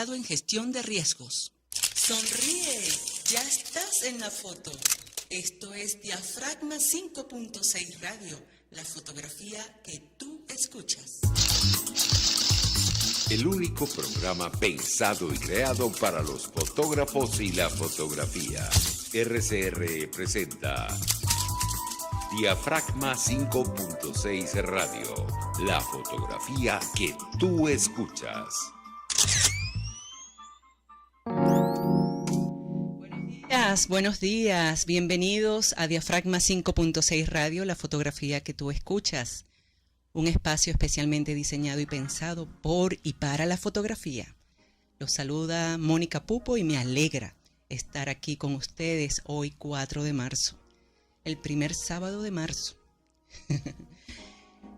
especializado en gestión de riesgos. Sonríe, ya estás en la foto. Esto es Diafragma 5.6 Radio, la fotografía que tú escuchas. El único programa pensado y creado para los fotógrafos y la fotografía. RCR presenta Diafragma 5.6 Radio, la fotografía que tú escuchas. Buenos días, bienvenidos a Diafragma 5.6 Radio, la fotografía que tú escuchas. Un espacio especialmente diseñado y pensado por y para la fotografía. Los saluda Mónica Pupo y me alegra estar aquí con ustedes hoy 4 de marzo, el primer sábado de marzo.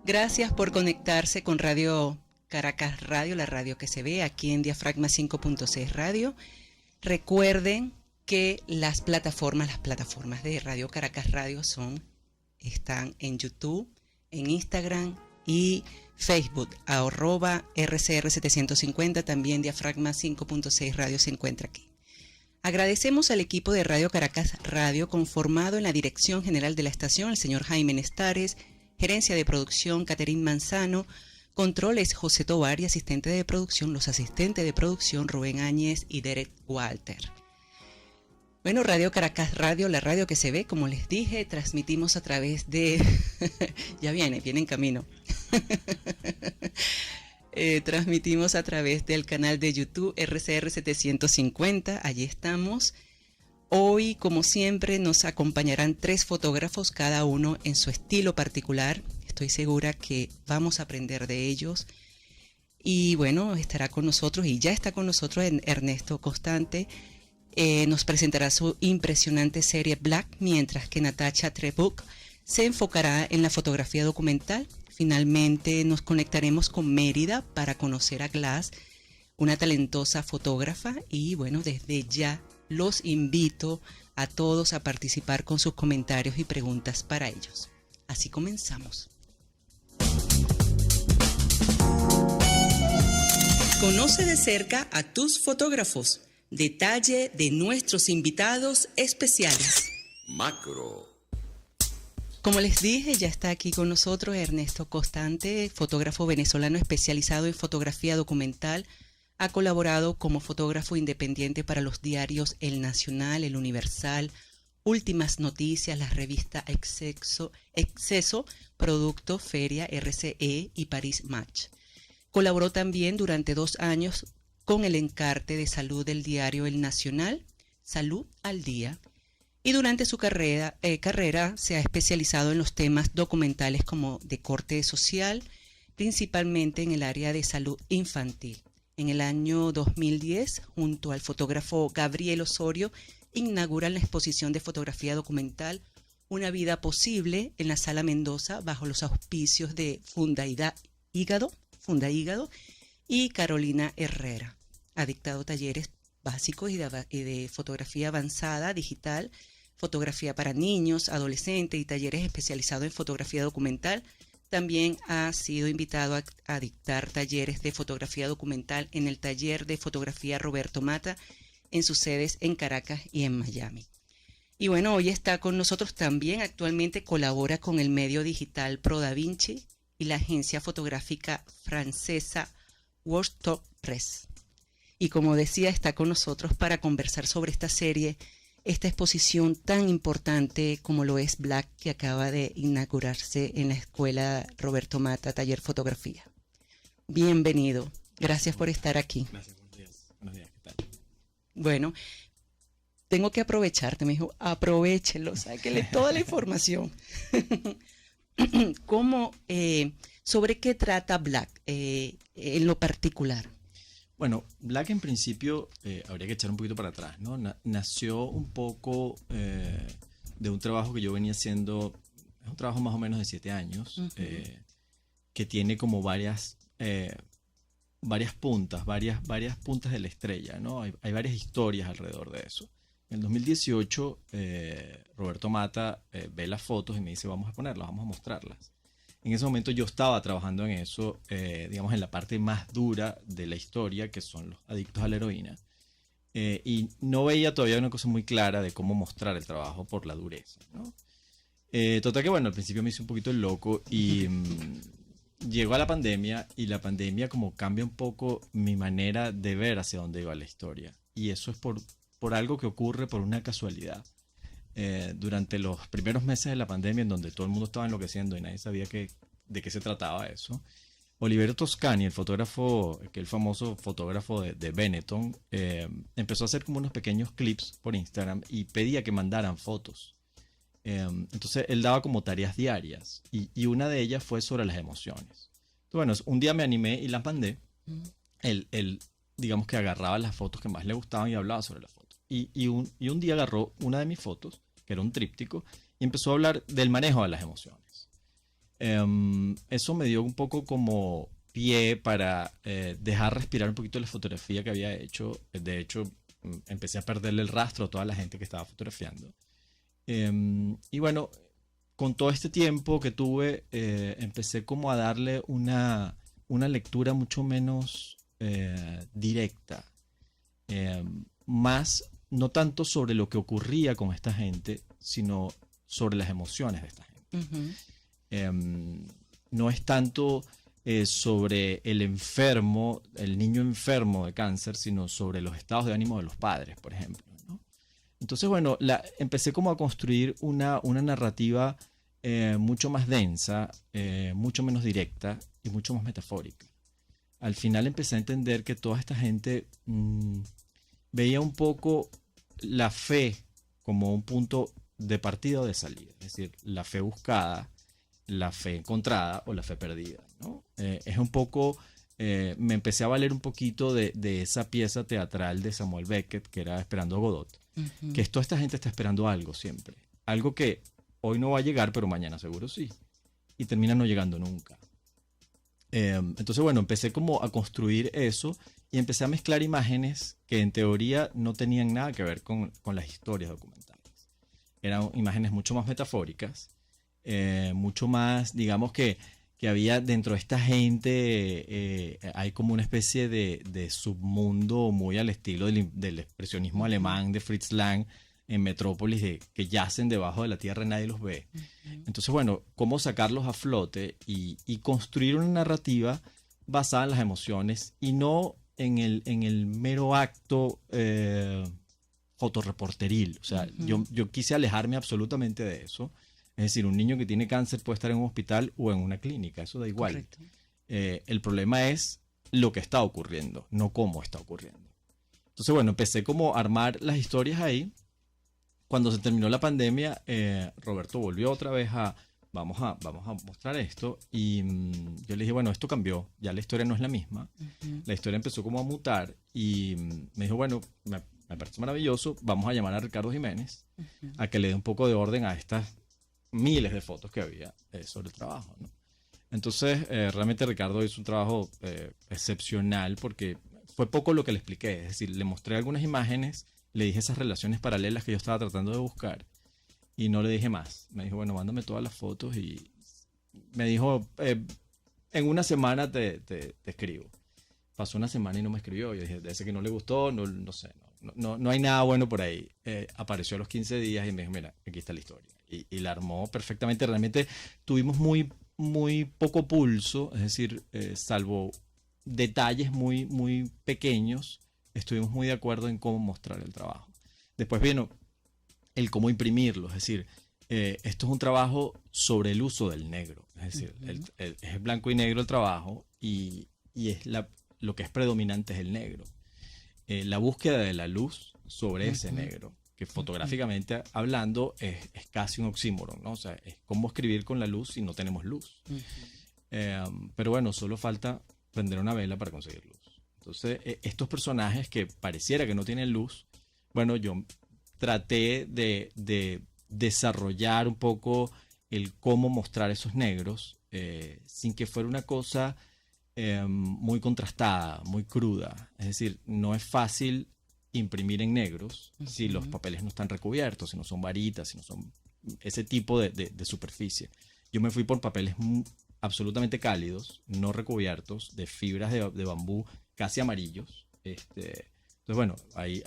Gracias por conectarse con Radio Caracas Radio, la radio que se ve aquí en Diafragma 5.6 Radio. Recuerden que las plataformas de Radio Caracas Radio están en YouTube, en Instagram y Facebook, @RCR750, también Diafragma 5.6 Radio se encuentra aquí. Agradecemos al equipo de Radio Caracas Radio conformado en la dirección general de la estación, el señor Jaime Nestares, gerencia de producción Caterín Manzano, controles José Tovar y asistente de producción, los asistentes de producción Rubén Áñez y Derek Walter. Bueno, Radio Caracas Radio, la radio que se ve, como les dije, transmitimos a través de... ya viene en camino. Transmitimos a través del canal de YouTube RCR750, allí estamos. Hoy, como siempre, nos acompañarán 3 fotógrafos, cada uno en su estilo particular. Estoy segura que vamos a aprender de ellos. Y bueno, estará con nosotros y ya está con nosotros Ernesto Constante. Nos presentará su impresionante serie Black, mientras que Natasha Trebuch se enfocará en la fotografía documental. Finalmente nos conectaremos con Mérida para conocer a Glass, una talentosa fotógrafa, y bueno, desde ya los invito a todos a participar con sus comentarios y preguntas para ellos. Así comenzamos. Conoce de cerca a tus fotógrafos. Detalle de nuestros invitados especiales. Macro. Como les dije, ya está aquí con nosotros Ernesto Constante, fotógrafo venezolano especializado en fotografía documental. Ha colaborado como fotógrafo independiente para los diarios El Nacional, El Universal, Últimas Noticias, la revista Exceso, Producto, Feria, RCE y París Match. Colaboró también durante 2 años con el encarte de salud del diario El Nacional, Salud al Día, y durante su carrera se ha especializado en los temas documentales como de corte social, principalmente en el área de salud infantil. En el año 2010, junto al fotógrafo Gabriel Osorio, inauguran la exposición de fotografía documental Una vida posible en la Sala Mendoza, bajo los auspicios de Funda Hígado y Carolina Herrera. Ha dictado talleres básicos y de fotografía avanzada, digital, fotografía para niños, adolescentes y talleres especializados en fotografía documental. También ha sido invitado a dictar talleres de fotografía documental en el taller de fotografía Roberto Mata, en sus sedes en Caracas y en Miami. Y bueno, hoy está con nosotros también, actualmente colabora con el medio digital Pro Da Vinci y la agencia fotográfica francesa Woodstock Press. Y como decía, está con nosotros para conversar sobre esta serie, esta exposición tan importante como lo es Black, que acaba de inaugurarse en la escuela Roberto Mata, Taller Fotografía. Bienvenido. Gracias por estar aquí. Gracias, buenos días. Buenos días, ¿qué tal? Bueno, tengo que aprovecharte, me dijo, aprovechelo, sáquele toda la información. ¿Sobre qué trata Black en lo particular? Bueno, Black en principio, habría que echar un poquito para atrás, ¿no? Nació un poco de un trabajo que yo venía haciendo, es un trabajo más o menos de 7 años, que tiene como varias puntas, varias puntas de la estrella, ¿no? Hay varias historias alrededor de eso. En el 2018, Roberto Mata ve las fotos y me dice, vamos a ponerlas, vamos a mostrarlas. En ese momento yo estaba trabajando en eso, digamos, en la parte más dura de la historia, que son los adictos a la heroína. Y no veía todavía una cosa muy clara de cómo mostrar el trabajo por la dureza, ¿no? Total que, bueno, al principio me hice un poquito el loco y llegó a la pandemia, y la pandemia como cambia un poco mi manera de ver hacia dónde iba la historia. Y eso es por algo que ocurre por una casualidad. Durante los primeros meses de la pandemia, en donde todo el mundo estaba enloqueciendo y nadie sabía de qué se trataba eso, Oliviero Toscani, el famoso fotógrafo de Benetton, empezó a hacer como unos pequeños clips por Instagram y pedía que mandaran fotos. Entonces él daba como tareas diarias, y una de ellas fue sobre las emociones. Entonces, bueno, un día me animé y las mandé. Él, digamos que agarraba las fotos que más le gustaban y hablaba sobre las fotos. Y un día agarró una de mis fotos, que era un tríptico, y empezó a hablar del manejo de las emociones. Eso me dio un poco como pie para dejar respirar un poquito la fotografía que había hecho. De hecho, empecé a perderle el rastro a toda la gente que estaba fotografiando. Y bueno, con todo este tiempo que tuve, empecé como a darle una lectura mucho menos directa. Más, no tanto sobre lo que ocurría con esta gente, sino sobre las emociones de esta gente. No es tanto sobre el enfermo, el niño enfermo de cáncer, sino sobre los estados de ánimo de los padres, por ejemplo, ¿no? Entonces, bueno, empecé como a construir una narrativa mucho más densa, mucho menos directa y mucho más metafórica. Al final empecé a entender que toda esta gente veía un poco la fe como un punto de partida o de salida. Es decir, la fe buscada, la fe encontrada o la fe perdida, ¿no? Es un poco... me empecé a valer un poquito de esa pieza teatral de Samuel Beckett, que era Esperando a Godot. Que toda esta gente está esperando algo siempre. Algo que hoy no va a llegar, pero mañana seguro sí. Y termina no llegando nunca. Entonces, bueno, empecé como a construir eso y empecé a mezclar imágenes que en teoría no tenían nada que ver con las historias documentales. Eran imágenes mucho más metafóricas, mucho más, digamos que había dentro de esta gente, hay como una especie de submundo muy al estilo del expresionismo alemán de Fritz Lang en Metrópolis, que yacen debajo de la tierra y nadie los ve. Entonces, bueno, cómo sacarlos a flote y construir una narrativa basada en las emociones y no en el mero acto fotoreporteril. O sea, yo quise alejarme absolutamente de eso. Es decir, un niño que tiene cáncer puede estar en un hospital o en una clínica, eso da igual. El problema es lo que está ocurriendo, no cómo está ocurriendo. Entonces, bueno, empecé como a armar las historias ahí. Cuando se terminó la pandemia, Roberto volvió otra vez vamos a mostrar esto. Y yo le dije, bueno, esto cambió, ya la historia no es la misma. La historia empezó como a mutar y me dijo, bueno, me parece maravilloso, vamos a llamar a Ricardo Jiménez a que le dé un poco de orden a estas miles de fotos que había sobre el trabajo, ¿no? Entonces, realmente Ricardo hizo un trabajo excepcional porque fue poco lo que le expliqué. Es decir, le mostré algunas imágenes, le dije esas relaciones paralelas que yo estaba tratando de buscar y no le dije más. Me dijo, bueno, mándame todas las fotos y me dijo, en una semana te escribo. Pasó una semana y no me escribió. Yo dije, de ese que no le gustó, no sé, no hay nada bueno por ahí. Apareció a los 15 días y me dijo, mira, aquí está la historia. Y la armó perfectamente. Realmente tuvimos muy poco pulso, es decir, salvo detalles muy pequeños, estuvimos muy de acuerdo en cómo mostrar el trabajo. Después vino el cómo imprimirlo, es decir, esto es un trabajo sobre el uso del negro, es decir, es blanco y negro el trabajo y es lo que es predominante es el negro. La búsqueda de la luz sobre ese negro, que fotográficamente hablando es casi un oxímoron, ¿no? O sea, es cómo escribir con la luz si no tenemos luz. Pero bueno, solo falta prender una vela para conseguir luz. Entonces, estos personajes que pareciera que no tienen luz, bueno, yo traté de desarrollar un poco el cómo mostrar esos negros sin que fuera una cosa muy contrastada, muy cruda. Es decir, no es fácil imprimir en negros si los papeles no están recubiertos, si no son varitas, si no son ese tipo de superficie. Yo me fui por papeles absolutamente cálidos, no recubiertos, de fibras de bambú casi amarillos. Entonces, bueno, ahí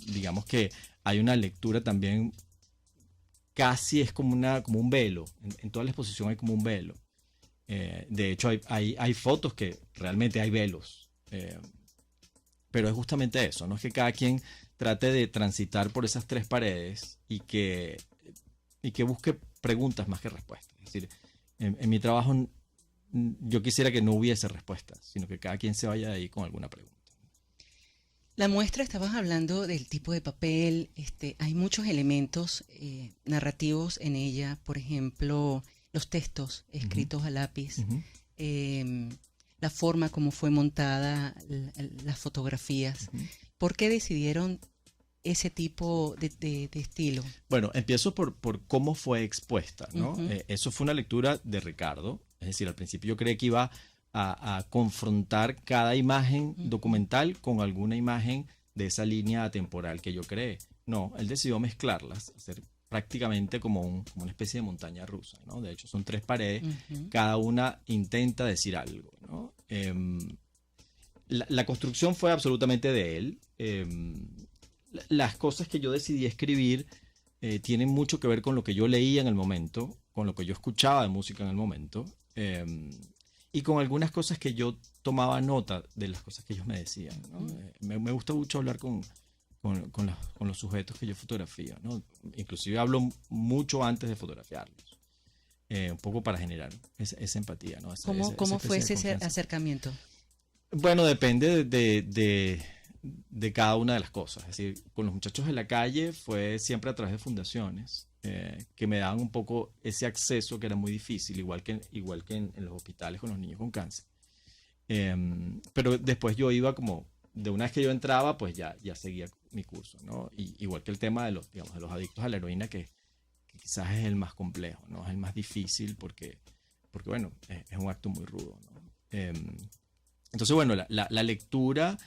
digamos que hay una lectura también, casi es como un velo. En toda la exposición hay como un velo. De hecho, hay fotos que realmente hay velos. Pero es justamente eso, ¿no? Es que cada quien trate de transitar por esas tres paredes y que busque preguntas más que respuestas. Es decir, en mi trabajo yo quisiera que no hubiese respuestas, sino que cada quien se vaya de ahí con alguna pregunta. La muestra, estabas hablando del tipo de papel, hay muchos elementos narrativos en ella, por ejemplo, los textos escritos a lápiz, la forma como fue montada las fotografías. ¿Por qué decidieron ese tipo de estilo? Bueno, empiezo por cómo fue expuesta, ¿no? Eso fue una lectura de Ricardo. Es decir, al principio yo creí que iba a confrontar cada imagen documental con alguna imagen de esa línea temporal que yo creé. No, él decidió mezclarlas, hacer prácticamente como una especie de montaña rusa, ¿no? De hecho, son tres paredes, cada una intenta decir algo, ¿no? La construcción fue absolutamente de él. Las cosas que yo decidí escribir tienen mucho que ver con lo que yo leía en el momento, con lo que yo escuchaba de música en el momento, y con algunas cosas que yo tomaba nota de las cosas que ellos me decían, ¿no? Me gusta mucho hablar con los sujetos que yo fotografío, ¿no? Inclusive hablo mucho antes de fotografiarlos, un poco para generar esa empatía, ¿no? ¿Cómo fue ese acercamiento? Bueno, depende de cada una de las cosas. Es decir, con los muchachos de la calle fue siempre a través de fundaciones que me daban un poco ese acceso que era muy difícil, igual que en los hospitales con los niños con cáncer. Pero después yo iba como, de una vez que yo entraba, pues ya seguía mi curso, ¿no? Igual que el tema de los adictos a la heroína, que quizás es el más complejo, ¿no? Es el más difícil porque bueno, es un acto muy rudo, ¿no? Entonces, bueno, la lectura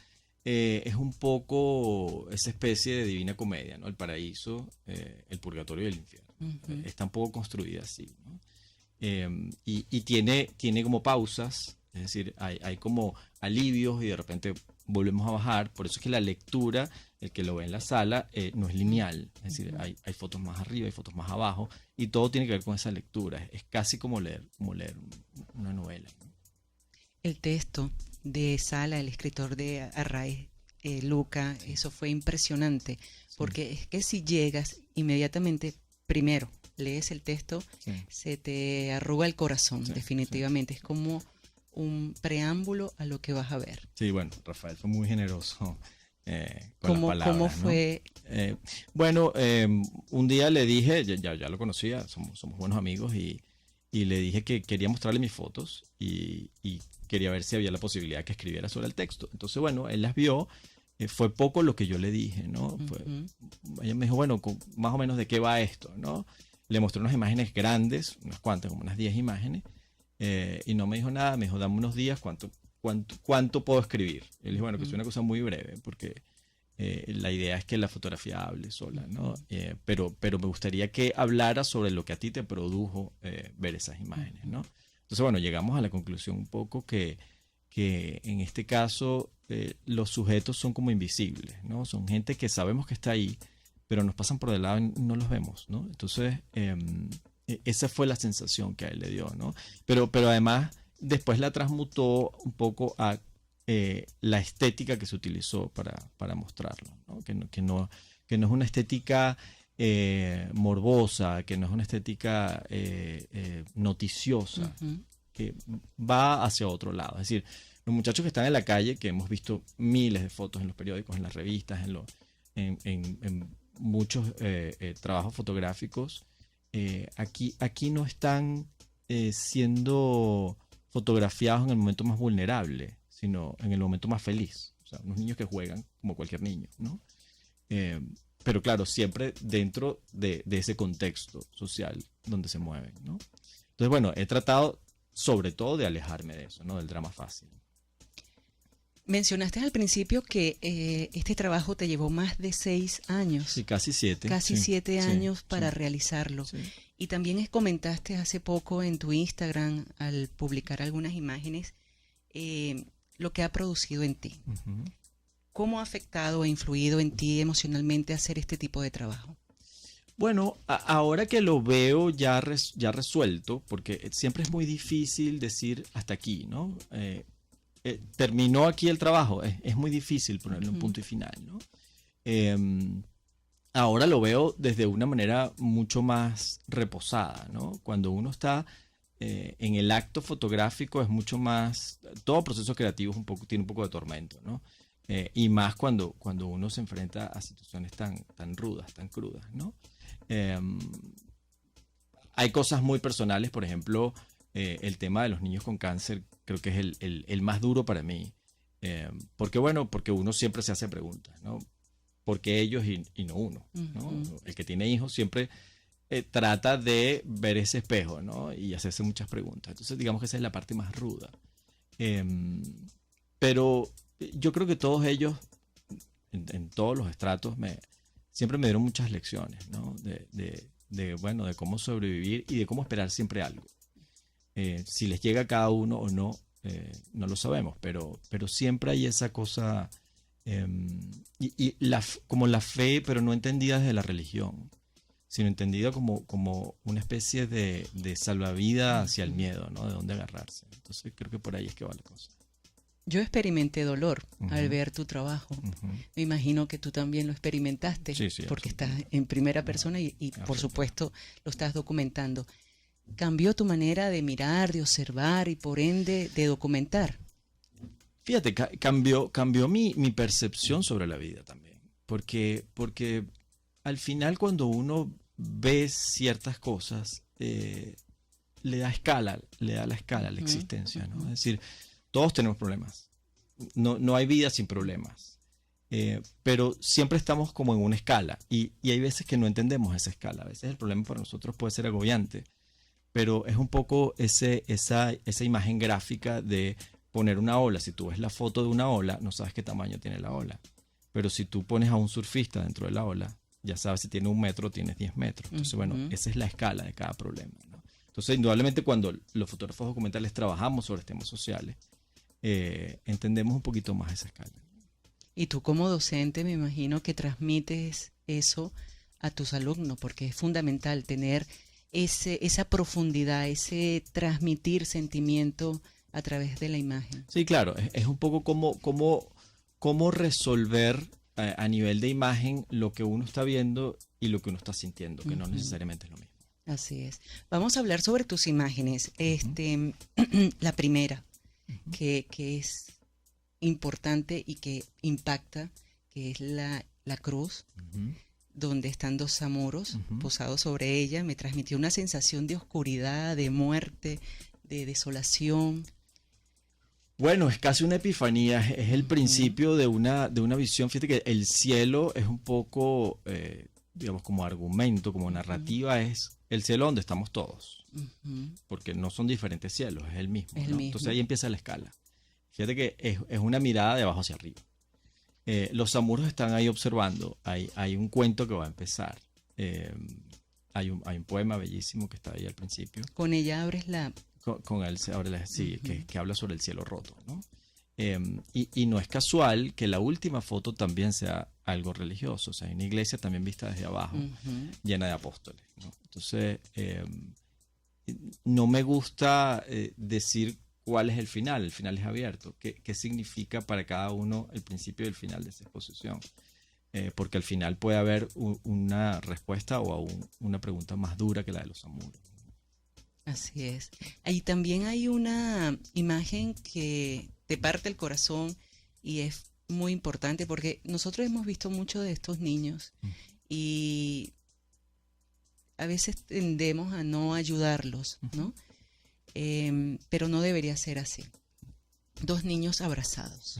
es un poco esa especie de Divina Comedia, ¿no? El paraíso, el purgatorio y el infierno. Está un poco construida así, ¿no? Y tiene como pausas, es decir, hay como alivios y de repente volvemos a bajar. Por eso es que la lectura, el que lo ve en la sala, no es lineal. Es decir, hay fotos más arriba, hay fotos más abajo, y todo tiene que ver con esa lectura. Es casi como leer una novela, ¿no? El texto de Sala, el escritor de Arraiz, Luca, eso fue impresionante, porque es que si llegas inmediatamente, primero lees el texto, se te arruga el corazón, definitivamente. Es como un preámbulo a lo que vas a ver. Sí, bueno, Rafael fue muy generoso con las palabras, ¿Cómo fue? ¿No? Bueno, un día le dije, ya lo conocía, somos buenos amigos, y le dije que quería mostrarle mis fotos y quería ver si había la posibilidad de que escribiera sobre el texto. Entonces, bueno, él las vio. Fue poco lo que yo le dije, ¿no? Ella me dijo, bueno, más o menos de qué va esto, ¿no? Le mostré unas imágenes grandes, unas cuantas, como unas 10 imágenes, y no me dijo nada. Me dijo, dame unos días, ¿cuánto puedo escribir? Y le dije, bueno, que es una cosa muy breve, porque la idea es que la fotografía hable sola, ¿no? Pero me gustaría que hablara sobre lo que a ti te produjo ver esas imágenes, ¿no? Entonces, bueno, llegamos a la conclusión un poco que en este caso los sujetos son como invisibles, ¿no? Son gente que sabemos que está ahí, pero nos pasan por del lado y no los vemos, ¿no? Entonces, esa fue la sensación que a él le dio, ¿no? Pero además, después la transmutó un poco a la estética que se utilizó para mostrarlo, ¿no? Que no es una estética morbosa, que no es una estética noticiosa, que va hacia otro lado. Es decir, los muchachos que están en la calle, que hemos visto miles de fotos en los periódicos, en las revistas, en muchos trabajos fotográficos, aquí no están siendo fotografiados en el momento más vulnerable, sino en el momento más feliz. O sea, unos niños que juegan como cualquier niño, ¿no? Pero claro, siempre dentro de ese contexto social donde se mueven, ¿no? Entonces, bueno, he tratado sobre todo de alejarme de eso, ¿no? Del drama fácil. Mencionaste al principio que este trabajo te llevó más de 6 años. Sí, casi 7. Casi sí, 7 sí, años para sí, realizarlo. sí. Y también comentaste hace poco en tu Instagram, al publicar algunas imágenes, lo que ha producido en ti. Ujú. ¿Cómo ha afectado o influido en ti emocionalmente hacer este tipo de trabajo? Bueno, ahora que lo veo ya, ya resuelto, porque siempre es muy difícil decir hasta aquí, ¿no? Terminó aquí el trabajo, es muy difícil ponerle un punto y final, ¿no? Ahora lo veo desde una manera mucho más reposada, ¿no? Cuando uno está en el acto fotográfico es mucho más, todo proceso creativo es tiene un poco de tormento, ¿no? Y más cuando uno se enfrenta a situaciones tan rudas, tan crudas, ¿no? Hay cosas muy personales, por ejemplo, el tema de los niños con cáncer creo que es el más duro para mí. Porque bueno, porque uno siempre se hace preguntas, ¿no? ¿Por qué ellos y no uno? ¿No? El que tiene hijos siempre trata de ver ese espejo, ¿no? Y hacerse muchas preguntas. Entonces digamos que esa es la parte más ruda. Pero yo creo que todos ellos, en todos los estratos, siempre me dieron muchas lecciones, ¿no? Bueno, de cómo sobrevivir y de cómo esperar siempre algo. Si les llega a cada uno o no, no lo sabemos, pero siempre hay esa cosa, como la fe, pero no entendida desde la religión, sino entendida como una especie de salvavidas hacia el miedo, ¿no? De dónde agarrarse. Entonces creo que por ahí es que va la cosa. Yo experimenté dolor al Ujú. ver tu trabajo. Ujú. Me imagino que tú también lo experimentaste, Sí, porque estás absolutamente. en primera persona y por Absolutamente. supuesto lo estás documentando. ¿Cambió tu manera de mirar, de observar y por ende de documentar? Fíjate, cambió mi percepción sobre la vida también. Porque al final cuando uno ve ciertas cosas, le da la escala a la existencia, ¿no? Es decir, todos tenemos problemas. No hay vida sin problemas. Pero siempre estamos como en una escala. Y hay veces que no entendemos esa escala. A veces el problema para nosotros puede ser agobiante. Pero es un poco esa imagen gráfica de poner una ola. Si tú ves la foto de una ola, no sabes qué tamaño tiene la ola. Pero si tú pones a un surfista dentro de la ola, ya sabes si tiene 1 metro o tienes 10 metros. Entonces, bueno, esa es la escala de cada problema, ¿no? Entonces, indudablemente, cuando los fotógrafos documentales trabajamos sobre temas sociales, entendemos un poquito más esa escala. Y tú como docente me imagino que transmites eso a tus alumnos, porque es fundamental tener esa profundidad, ese transmitir sentimiento a través de la imagen. Sí, claro, es un poco cómo resolver a nivel de imagen lo que uno está viendo y lo que uno está sintiendo, que no necesariamente es lo mismo. Así es. Vamos a hablar sobre tus imágenes. La primera, que es importante y que impacta, que es la cruz, donde están 2 zamuros posados sobre ella. Me transmitió una sensación de oscuridad, de muerte, de desolación. Bueno, es casi una epifanía, es el principio de una visión. Fíjate que el cielo es un poco, digamos, como argumento, como narrativa, es el cielo donde estamos todos, porque no son diferentes cielos, es el mismo, Es el ¿no? mismo. Entonces ahí empieza la escala. Fíjate que es una mirada de abajo hacia arriba. Los zamuros están ahí observando, hay un cuento que va a empezar, hay un poema bellísimo que está ahí al principio. Con ella abres la... Con él sí, que habla sobre el cielo roto, ¿no? Y no es casual que la última foto también sea algo religioso, o sea, una iglesia también vista desde abajo, llena de apóstoles, ¿no? Entonces, no me gusta decir cuál es el final es abierto, qué significa para cada uno el principio y el final de esa exposición. Porque al final puede haber una respuesta o aún una pregunta más dura que la de los zamuros. Así es. Ahí también hay una imagen que te parte el corazón y es muy importante porque nosotros hemos visto mucho de estos niños y a veces tendemos a no ayudarlos, ¿no? Pero no debería ser así. 2 niños abrazados.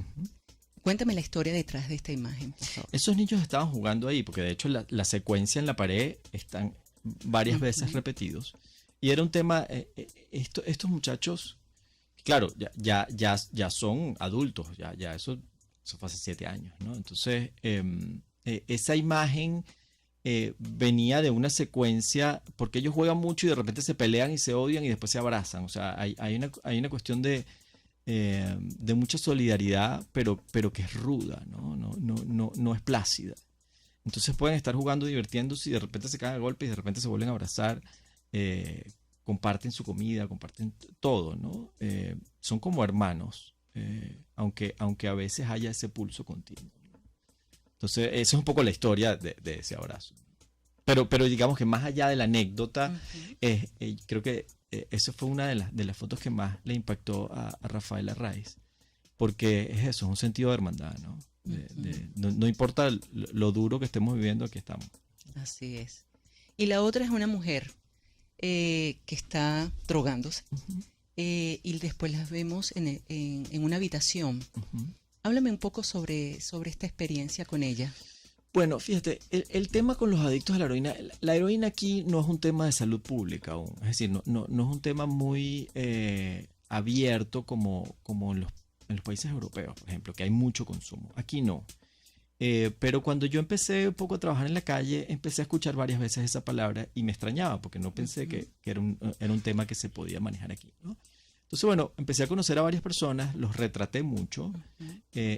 Cuéntame la historia detrás de esta imagen, por favor. Esos niños estaban jugando ahí porque de hecho la secuencia en la pared están varias veces repetidos. Y era un tema, estos muchachos, claro, ya son adultos, ya eso fue hace 7 años, ¿no? Entonces, esa imagen venía de una secuencia, porque ellos juegan mucho y de repente se pelean y se odian y después se abrazan. O sea, hay una cuestión de mucha solidaridad, pero que es ruda, ¿no? No es plácida. Entonces pueden estar jugando, divirtiéndose y de repente se caen a golpes y de repente se vuelven a abrazar. Comparten su comida, comparten todo, ¿no? Son como hermanos, aunque a veces haya ese pulso continuo. Entonces, esa es un poco la historia de ese abrazo. Pero digamos que más allá de la anécdota, creo que esa fue una de las fotos que más le impactó a Rafael Arraiz, porque es eso, es un sentido de hermandad, ¿no? No importa lo duro que estemos viviendo, aquí estamos. Así es. Y la otra es una mujer que está drogándose y después las vemos en una habitación. Háblame un poco sobre esta experiencia con ella. Bueno, fíjate, el tema con los adictos a la heroína aquí no es un tema de salud pública aún. Es decir, no es un tema muy abierto como en los países europeos, por ejemplo, que hay mucho consumo. Aquí no. Pero cuando yo empecé un poco a trabajar en la calle, empecé a escuchar varias veces esa palabra y me extrañaba porque no pensé que era un tema que se podía manejar aquí, ¿no? Entonces, bueno, empecé a conocer a varias personas, los retraté mucho,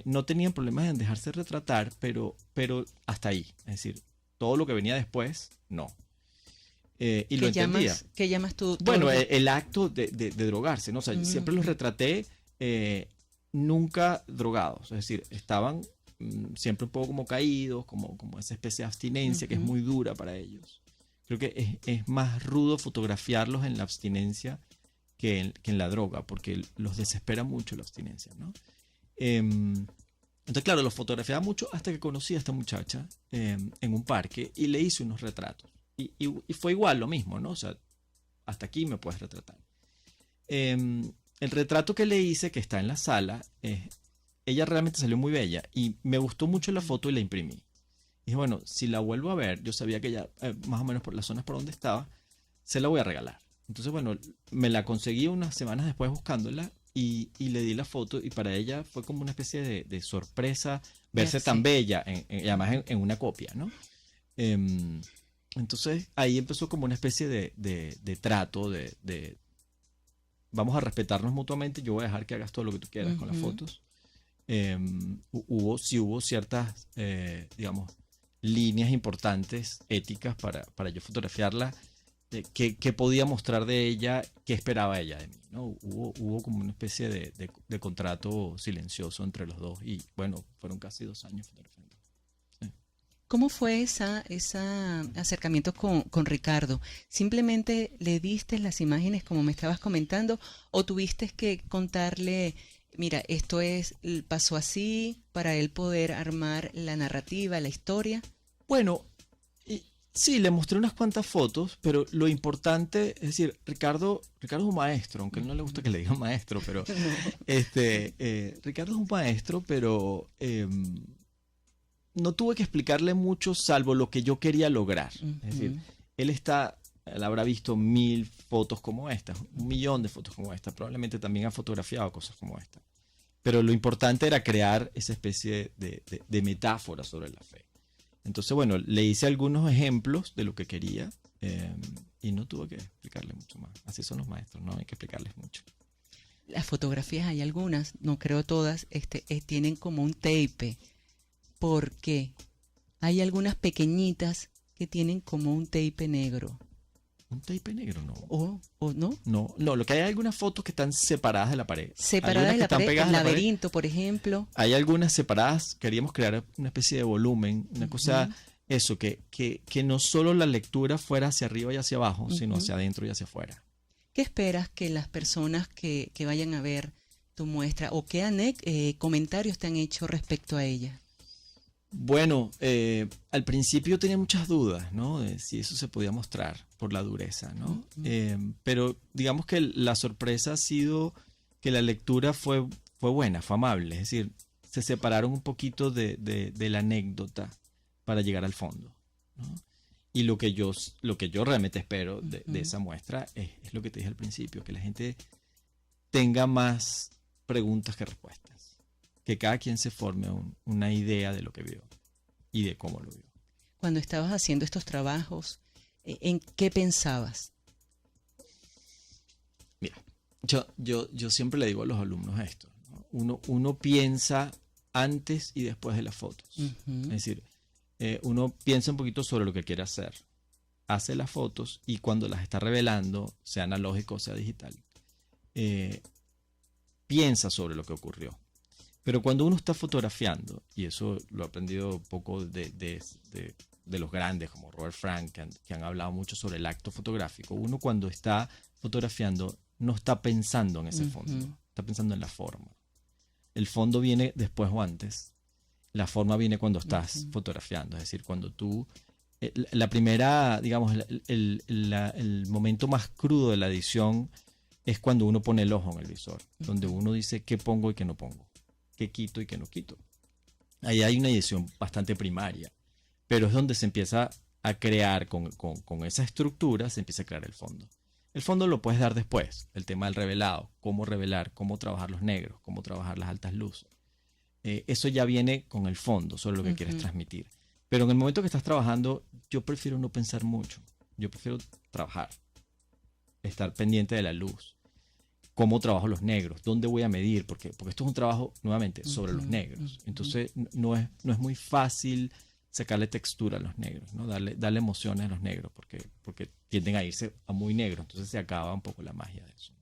no tenían problemas en dejarse retratar, pero hasta ahí. Es decir, todo lo que venía después, no. Y lo entendía. ¿Qué llamas tú? Bueno, el acto de drogarse, ¿no? O sea, siempre los retraté nunca drogados, es decir, estaban siempre un poco como caídos, como esa especie de abstinencia que es muy dura para ellos. Creo que es más rudo fotografiarlos en la abstinencia que en la droga, porque los desespera mucho la abstinencia, ¿no? Entonces, claro, los fotografiaba mucho hasta que conocí a esta muchacha en un parque y le hice unos retratos. Y fue igual, lo mismo, ¿no? O sea, hasta aquí me puedes retratar. El retrato que le hice, que está en la sala, ella realmente salió muy bella y me gustó mucho la foto y la imprimí. Y dije, bueno, si la vuelvo a ver, yo sabía que ella, más o menos por las zonas por donde estaba, se la voy a regalar. Entonces, bueno, me la conseguí unas semanas después buscándola y le di la foto y para ella fue como una especie de sorpresa verse tan bella, y además en una copia, ¿no? Entonces, ahí empezó como una especie de trato, vamos a respetarnos mutuamente, yo voy a dejar que hagas todo lo que tú quieras con las fotos. Hubo ciertas, digamos, líneas importantes, éticas para yo fotografiarla, que podía mostrar de ella, qué esperaba ella de mí, ¿no? Hubo como una especie de contrato silencioso entre los dos y bueno, fueron casi 2 años fotografiando. Sí. ¿Cómo fue ese acercamiento con Ricardo? ¿Simplemente le diste las imágenes como me estabas comentando o tuviste que contarle, mira, pasó así para él poder armar la narrativa, la historia? Bueno, sí, le mostré unas cuantas fotos, pero lo importante, es decir, Ricardo es un maestro, aunque a él no le gusta que le digan maestro, pero Ricardo es un maestro, pero no tuve que explicarle mucho salvo lo que yo quería lograr. Es decir, él habrá visto 1000 fotos como estas, 1.000.000 de fotos como esta, probablemente también ha fotografiado cosas como esta. Pero lo importante era crear esa especie de metáfora sobre la fe. Entonces, bueno, le hice algunos ejemplos de lo que quería y no tuve que explicarle mucho más. Así son los maestros, no hay que explicarles mucho. Las fotografías, hay algunas, no creo todas, tienen como un tape. ¿Por qué? Hay algunas pequeñitas que tienen como un tape negro. ¿Un tape negro? No. ¿O no? No, lo que hay algunas fotos que están separadas de la pared. Separadas de la pared, el laberinto, por ejemplo. Hay algunas separadas, queríamos crear una especie de volumen, una cosa, eso, que no solo la lectura fuera hacia arriba y hacia abajo, sino hacia adentro y hacia afuera. ¿Qué esperas que las personas que vayan a ver tu muestra o qué comentarios te han hecho respecto a ella? Bueno, al principio tenía muchas dudas, ¿no? De si eso se podía mostrar por la dureza, ¿no? Pero digamos que la sorpresa ha sido que la lectura fue buena, fue amable. Es decir, se separaron un poquito de la anécdota para llegar al fondo, ¿no? Y lo que yo realmente espero de esa muestra es lo que te dije al principio, que la gente tenga más preguntas que respuestas. Que cada quien se forme una idea de lo que vio y de cómo lo vio. Cuando estabas haciendo estos trabajos, ¿en qué pensabas? Mira, yo siempre le digo a los alumnos esto, ¿no? Uno piensa antes y después de las fotos. Es decir, uno piensa un poquito sobre lo que quiere hacer. Hace las fotos y cuando las está revelando, sea analógico o sea digital, piensa sobre lo que ocurrió. Pero cuando uno está fotografiando, y eso lo he aprendido un poco de los grandes como Robert Frank, que han hablado mucho sobre el acto fotográfico, uno cuando está fotografiando no está pensando en ese fondo, está pensando en la forma. El fondo viene después o antes, la forma viene cuando estás fotografiando, es decir, cuando tú... La primera, digamos, el momento más crudo de la edición es cuando uno pone el ojo en el visor, donde uno dice qué pongo y qué no pongo, qué quito y qué no quito. Ahí hay una edición bastante primaria, pero es donde se empieza a crear, con esa estructura, se empieza a crear el fondo. El fondo lo puedes dar después, el tema del revelado, cómo revelar, cómo trabajar los negros, cómo trabajar las altas luces. Eso ya viene con el fondo, sobre lo que quieres transmitir. Pero en el momento que estás trabajando, yo prefiero no pensar mucho. Yo prefiero trabajar, estar pendiente de la luz, cómo trabajo los negros, dónde voy a medir, porque esto es un trabajo, nuevamente, sobre los negros. Entonces, no es muy fácil sacarle textura a los negros, ¿no? Darle emociones a los negros, porque tienden a irse a muy negro. Entonces se acaba un poco la magia de eso.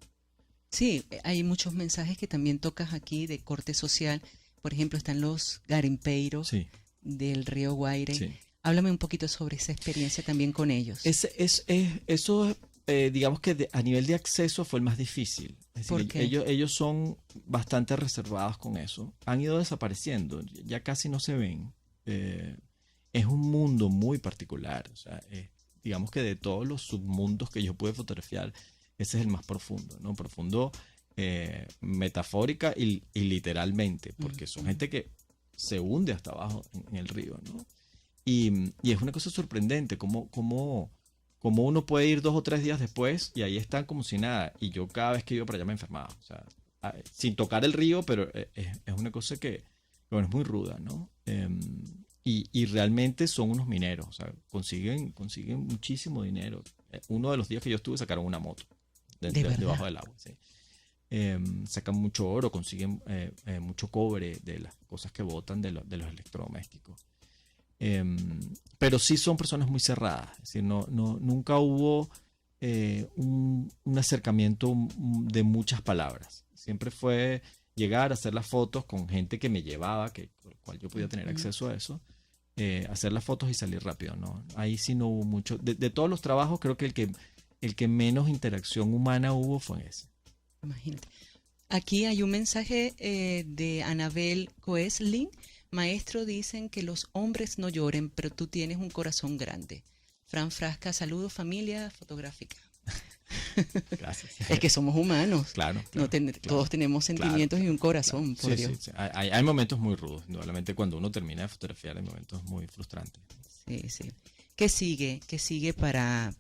Sí, hay muchos mensajes que también tocas aquí de corte social. Por ejemplo, están los garimpeiros. Sí. Del río Guaire. Sí. Háblame un poquito sobre esa experiencia también con ellos. Eso, digamos que a nivel de acceso fue el más difícil. Es decir, ellos son bastante reservados con eso. Han ido desapareciendo, ya casi no se ven. Es un mundo muy particular. O sea, digamos que de todos los submundos que yo pude fotografiar, ese es el más profundo, ¿no? Profundo metafórica y literalmente, porque son gente que se hunde hasta abajo en el río, ¿no? Y es una cosa sorprendente cómo uno puede ir 2 o 3 días después y ahí están como si nada. Y yo cada vez que iba para allá me enfermaba. O sea, sin tocar el río, pero es una cosa que bueno, es muy ruda, ¿no? Y realmente son unos mineros. O sea, consiguen muchísimo dinero. Uno de los días que yo estuve sacaron una moto debajo del agua, ¿sí? Sacan mucho oro, consiguen mucho cobre de las cosas que botan de los electrodomésticos. Pero sí son personas muy cerradas. Es decir, nunca hubo un acercamiento de muchas palabras. Siempre fue llegar a hacer las fotos con gente que me llevaba, con el cual yo podía tener acceso a eso, hacer las fotos y salir rápido, ¿no? Ahí sí no hubo mucho. De todos los trabajos, creo que el que menos interacción humana hubo fue ese. Imagínate. Aquí hay un mensaje de Anabel Coeslin. Maestro, dicen que los hombres no lloren, pero tú tienes un corazón grande. Fran Frasca, saludos familia fotográfica. Gracias. Es que somos humanos. Claro. Todos tenemos sentimientos y un corazón, por Dios. Sí. Hay momentos muy rudos. Indudablemente cuando uno termina de fotografiar hay momentos muy frustrantes. Sí. ¿Qué sigue? ¿Qué sigue para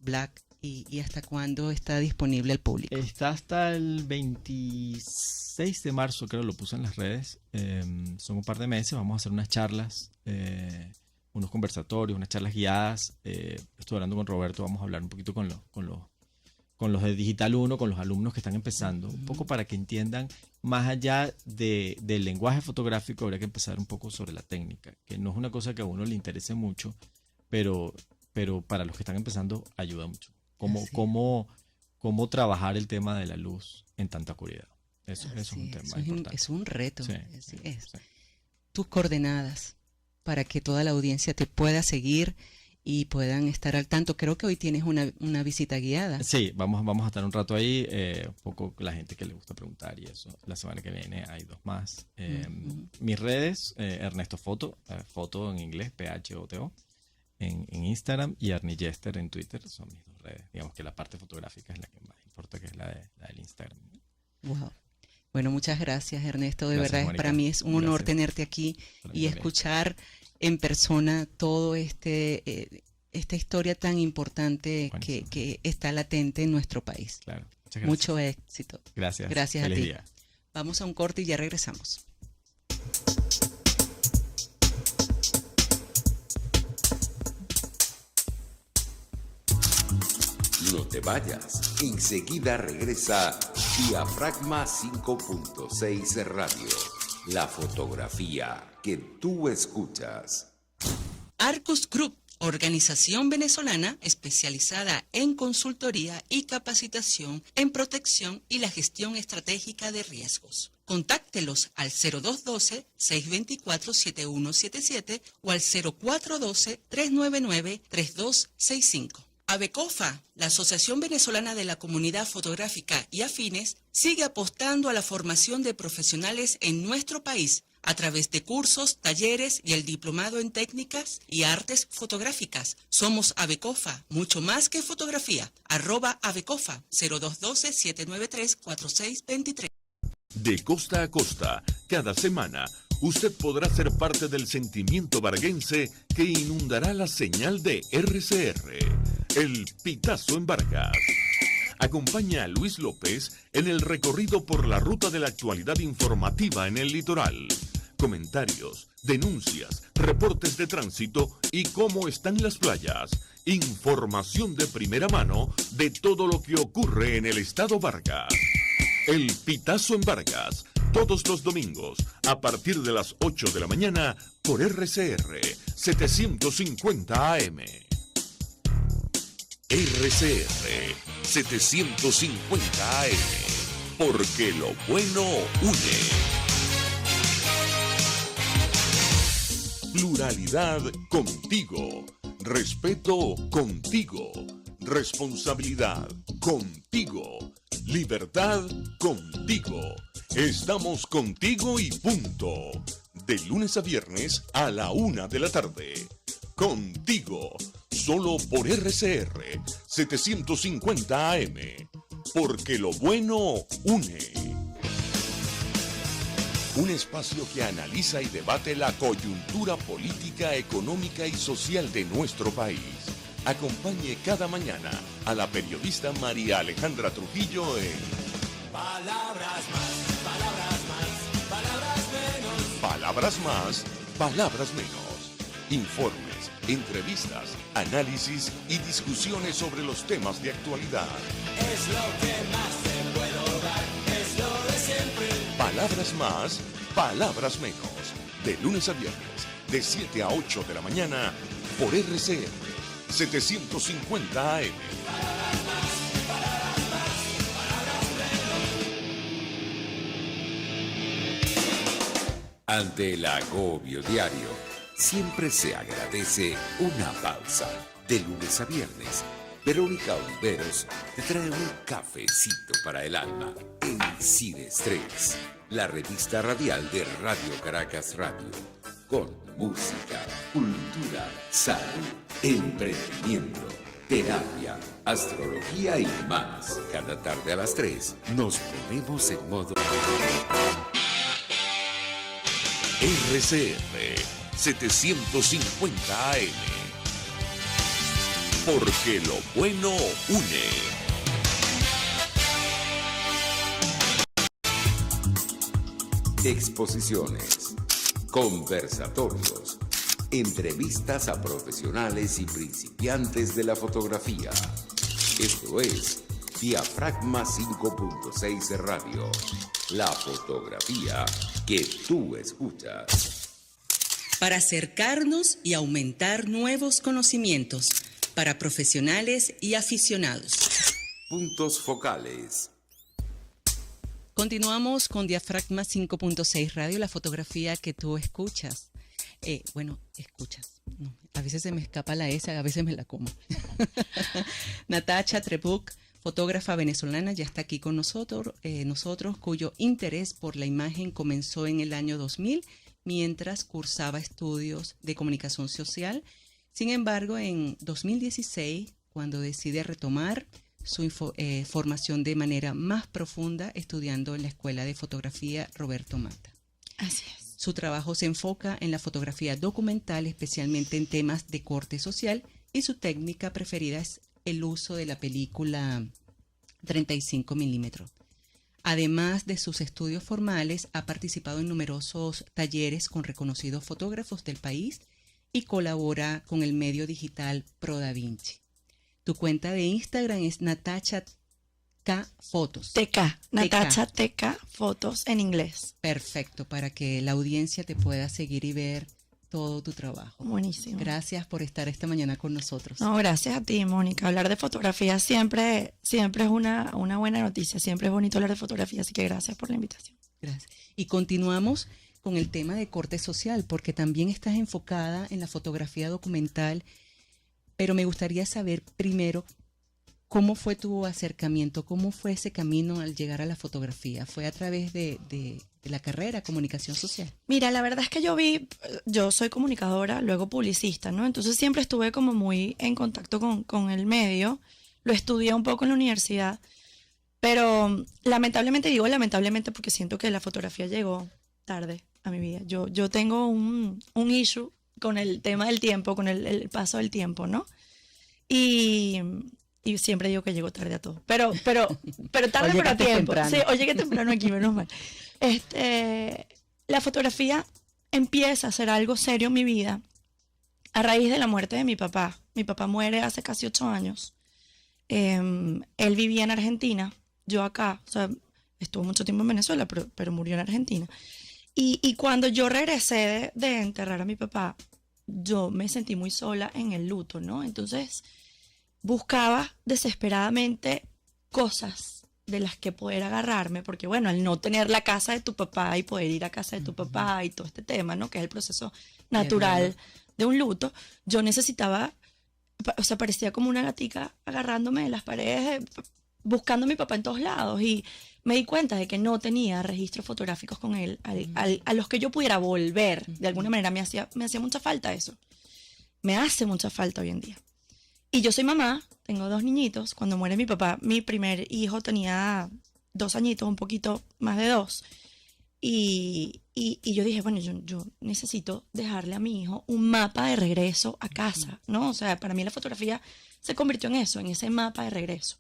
Black? ¿Y hasta cuándo está disponible al público? Está hasta el 26 de marzo, creo, lo puse en las redes. Son un par de meses. Vamos a hacer unas charlas, unos conversatorios, unas charlas guiadas. Estoy hablando con Roberto. Vamos a hablar un poquito con los de Digital 1, con los alumnos que están empezando. Un poco para que entiendan, más allá del lenguaje fotográfico, habría que empezar un poco sobre la técnica, que no es una cosa que a uno le interese mucho, pero para los que están empezando ayuda mucho. Cómo trabajar el tema de la luz en tanta oscuridad. Eso es un tema importante. Es un reto. Sí. Tus coordenadas para que toda la audiencia te pueda seguir y puedan estar al tanto. Creo que hoy tienes una visita guiada. Sí, vamos a estar un rato ahí. Un poco la gente que le gusta preguntar y eso. La semana que viene hay 2 más. Mis redes, Ernesto Foto, foto en inglés, PHOTO. En Instagram y Arnie Jester en Twitter son mis 2 redes. Digamos que la parte fotográfica es la que más importa, que es la del Instagram. Wow. Bueno, muchas gracias, Ernesto. De verdad, Mónica, para mí es un honor tenerte aquí y escuchar en persona todo esta historia tan importante que está latente en nuestro país. Claro. Muchas gracias. Mucho éxito. Gracias. Gracias a Feliz ti. día. Vamos a un corte y ya regresamos. No te vayas, enseguida regresa Diafragma 5.6 Radio, la fotografía que tú escuchas. Arcus Group, organización venezolana especializada en consultoría y capacitación en protección y la gestión estratégica de riesgos. Contáctelos al 0212-624-7177 o al 0412-399-3265. AVECOFA, la Asociación Venezolana de la Comunidad Fotográfica y Afines, sigue apostando a la formación de profesionales en nuestro país a través de cursos, talleres y el diplomado en técnicas y artes fotográficas. Somos AVECOFA, mucho más que fotografía. @AVECOFA, 0212-793-4623. De costa a costa, cada semana, usted podrá ser parte del sentimiento varguense que inundará la señal de RCR, el Pitazo en Vargas. Acompaña a Luis López en el recorrido por la ruta de la actualidad informativa en el litoral. Comentarios, denuncias, reportes de tránsito y cómo están las playas. Información de primera mano de todo lo que ocurre en el estado Vargas. El Pitazo en Vargas, todos los domingos, a partir de las 8 de la mañana, por RCR 750 AM. RCR 750 AM, porque lo bueno une. Pluralidad contigo, respeto contigo, responsabilidad contigo, libertad contigo. Estamos contigo y punto. De lunes a viernes a la 1 de la tarde. Contigo, solo por RCR 750 AM, porque lo bueno une. Un espacio que analiza y debate la coyuntura política, económica y social de nuestro país. Acompañe cada mañana a la periodista María Alejandra Trujillo en Palabras más, palabras más, palabras menos. Palabras más, palabras menos. Informes, entrevistas, análisis y discusiones sobre los temas de actualidad. Es lo que más te puedo dar, es lo de siempre. Palabras más, palabras menos. De lunes a viernes, de 7 a 8 de la mañana, por RCR 750 AM. Ante el agobio diario, siempre se agradece una pausa. De lunes a viernes, Verónica Oliveros te trae un cafecito para el alma en Sin Estrés, la revista radial de Radio Caracas Radio, con música, cultura, salud, emprendimiento, terapia, astrología y más. Cada tarde a las 3 nos ponemos en modo RCR 750 AM. Porque lo bueno une. exposiciones, conversatorios, entrevistas a profesionales y principiantes de la fotografía. Esto es Diafragma 5.6 Radio, la fotografía que tú escuchas. Para acercarnos y aumentar nuevos conocimientos para profesionales y aficionados. Puntos focales. Continuamos con Diafragma 5.6 Radio, la fotografía que tú escuchas. Escuchas. No, a veces se me escapa la S, a veces me la como. Natacha Trebuch, fotógrafa venezolana, ya está aquí con nosotros, cuyo interés por la imagen comenzó en el año 2000, mientras cursaba estudios de comunicación social. Sin embargo, en 2016, cuando decide retomar su formación de manera más profunda, estudiando en la Escuela de Fotografía Roberto Mata. Así es. Su trabajo se enfoca en la fotografía documental, especialmente en temas de corte social, y su técnica preferida es el uso de la película 35 milímetros. Además de sus estudios formales, ha participado en numerosos talleres con reconocidos fotógrafos del país y colabora con el medio digital ProDaVinci. Tu cuenta de Instagram es Natacha K Fotos. TK, Natacha TK Fotos en inglés. Perfecto, para que la audiencia te pueda seguir y ver todo tu trabajo. Buenísimo. Gracias por estar esta mañana con nosotros. No, gracias a ti, Mónica. Hablar de fotografía siempre es una buena noticia. Siempre es bonito hablar de fotografía, así que gracias por la invitación. Gracias. Y continuamos con el tema de corte social, porque también estás enfocada en la fotografía documental, pero me gustaría saber primero cómo fue tu acercamiento, cómo fue ese camino al llegar a la fotografía. ¿Fue a través de la carrera comunicación social? Mira, la verdad es que yo soy comunicadora, luego publicista, ¿no? Entonces siempre estuve como muy en contacto con el medio. Lo estudié un poco en la universidad, pero lamentablemente, digo lamentablemente porque siento que la fotografía llegó tarde a mi vida. Yo tengo un issue con el tema del tiempo, con el paso del tiempo, ¿no? Y siempre digo que llego tarde a todo. Pero tarde pero a tiempo. Temprano. Sí, o llegué temprano aquí, menos mal. La fotografía empieza a ser algo serio en mi vida a raíz de la muerte de mi papá. Mi papá muere hace casi 8 años. Él vivía en Argentina, yo acá, o sea, estuvo mucho tiempo en Venezuela, pero murió en Argentina. Y cuando yo regresé de enterrar a mi papá, yo me sentí muy sola en el luto, ¿no? Entonces buscaba desesperadamente cosas de las que poder agarrarme, porque bueno, al no tener la casa de tu papá y poder ir a casa de tu papá y todo este tema, ¿no? Que es el proceso natural de un luto, yo necesitaba, o sea, parecía como una gatica agarrándome de las paredes, buscando a mi papá en todos lados, y me di cuenta de que no tenía registros fotográficos con él a los que yo pudiera volver. De alguna manera me hacía mucha falta eso. Me hace mucha falta hoy en día. Y yo soy mamá, tengo 2 niñitos. Cuando muere mi papá, mi primer hijo tenía 2 añitos, un poquito más de 2. Y yo dije, bueno, yo necesito dejarle a mi hijo un mapa de regreso a casa, ¿no? O sea, para mí la fotografía se convirtió en eso, en ese mapa de regreso.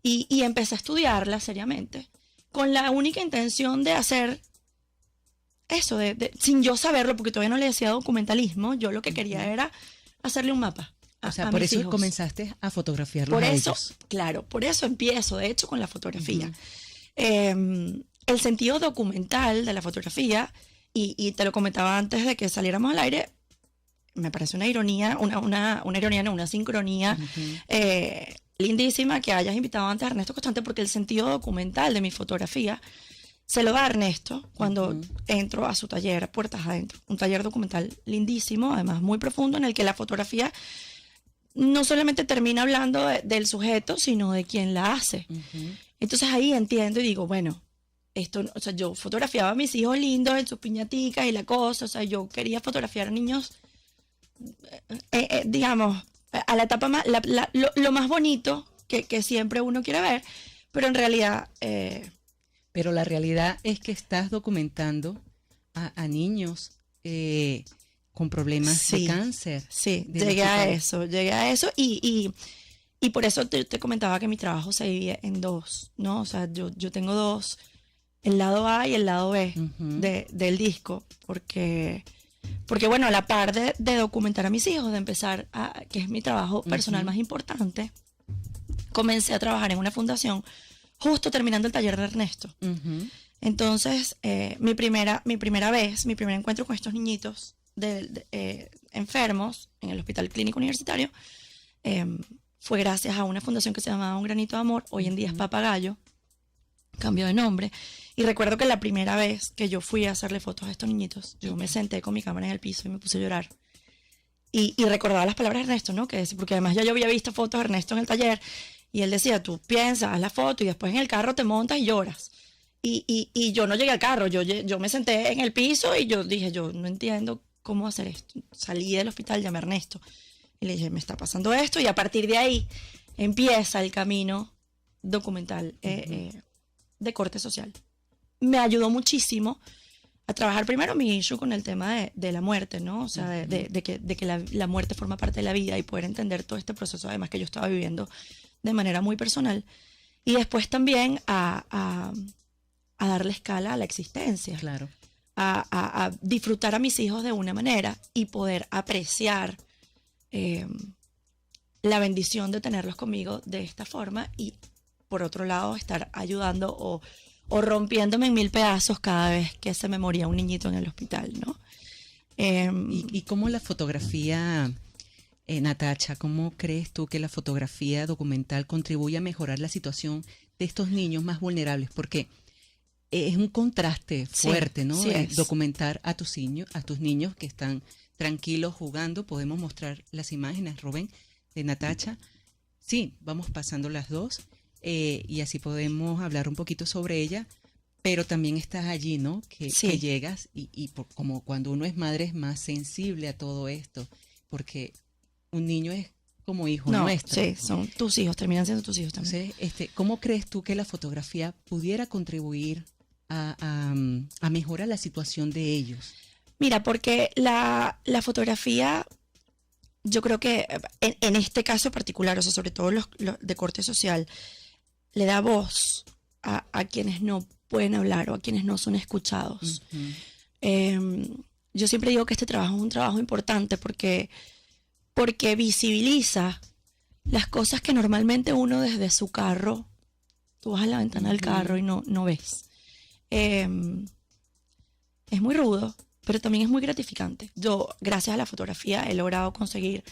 Y empecé a estudiarla seriamente, con la única intención de hacer eso, sin yo saberlo, porque todavía no le decía documentalismo, yo lo que quería era hacerle un mapa. O sea, a por mis eso hijos. Comenzaste a fotografiarlos Por a eso, ellos. claro, por eso empiezo, de hecho, con la fotografía. El sentido documental de la fotografía, y te lo comentaba antes de que saliéramos al aire, me parece una ironía, una sincronía lindísima que hayas invitado antes a Ernesto Constante, porque el sentido documental de mi fotografía se lo da a Ernesto cuando entro a su taller, puertas adentro. Un taller documental lindísimo, además muy profundo, en el que la fotografía no solamente termina hablando del sujeto, sino de quien la hace. Entonces ahí entiendo y digo, bueno, esto, o sea, yo fotografiaba a mis hijos lindos en sus piñaticas y la cosa, o sea, yo quería fotografiar a niños, digamos, a la etapa más, lo más bonito que siempre uno quiere ver, pero en realidad... Pero la realidad es que estás documentando a niños con problemas de cáncer. Sí, de llegué a hospital. eso y por eso te comentaba que mi trabajo se divide en 2, ¿no? O sea, yo tengo 2, el lado A y el lado B del disco, porque bueno, a la par de documentar a mis hijos, de empezar que es mi trabajo personal más importante, comencé a trabajar en una fundación justo terminando el taller de Ernesto. Entonces, mi primer encuentro con estos niñitos enfermos en el Hospital Clínico Universitario fue gracias a una fundación que se llamaba Un Granito de Amor, hoy en día es Papagayo, cambió de nombre. Y recuerdo que la primera vez que yo fui a hacerle fotos a estos niñitos, yo me senté con mi cámara en el piso y me puse a llorar. Y recordaba las palabras de Ernesto, ¿no? Porque además ya yo había visto fotos de Ernesto en el taller, y él decía, tú piensas, haz la foto y después en el carro te montas y lloras. Y yo no llegué al carro, yo me senté en el piso y yo dije, yo no entiendo cómo hacer esto. Salí del hospital, llamé a Ernesto y le dije, me está pasando esto, y a partir de ahí empieza el camino documental de corte social. Me ayudó muchísimo a trabajar primero mi issue con el tema de la muerte, ¿no? O sea, de que la muerte forma parte de la vida y poder entender todo este proceso, además que yo estaba viviendo de manera muy personal. Y después también a darle escala a la existencia, Claro. a disfrutar a mis hijos de una manera y poder apreciar la bendición de tenerlos conmigo de esta forma y por otro lado estar ayudando o rompiéndome en mil pedazos cada vez que se me moría un niñito en el hospital, ¿no? ¿Y cómo la fotografía, Natacha, cómo crees tú que la fotografía documental contribuye a mejorar la situación de estos niños más vulnerables? Porque es un contraste Sí, fuerte, ¿no? sí es. Documentar a tus niños que están tranquilos jugando. Podemos mostrar las imágenes, Rubén, de Natacha. Sí, vamos pasando las dos y así podemos hablar un poquito sobre ella. Pero también estás allí, ¿no? Que llegas como cuando uno es madre es más sensible a todo esto, porque un niño es como hijo nuestro. Sí, son tus hijos, terminan siendo tus hijos también. Entonces, ¿cómo crees tú que la fotografía pudiera contribuir a mejorar la situación de ellos? Mira, porque la fotografía, yo creo que en este caso particular, o sea, sobre todo los de corte social, le da voz a quienes no pueden hablar o a quienes no son escuchados. Yo siempre digo que este trabajo es un trabajo importante porque visibiliza las cosas que normalmente uno desde su carro, tú vas a la ventana del carro y no ves. Es muy rudo, pero también es muy gratificante. Yo, gracias a la fotografía, he logrado conseguir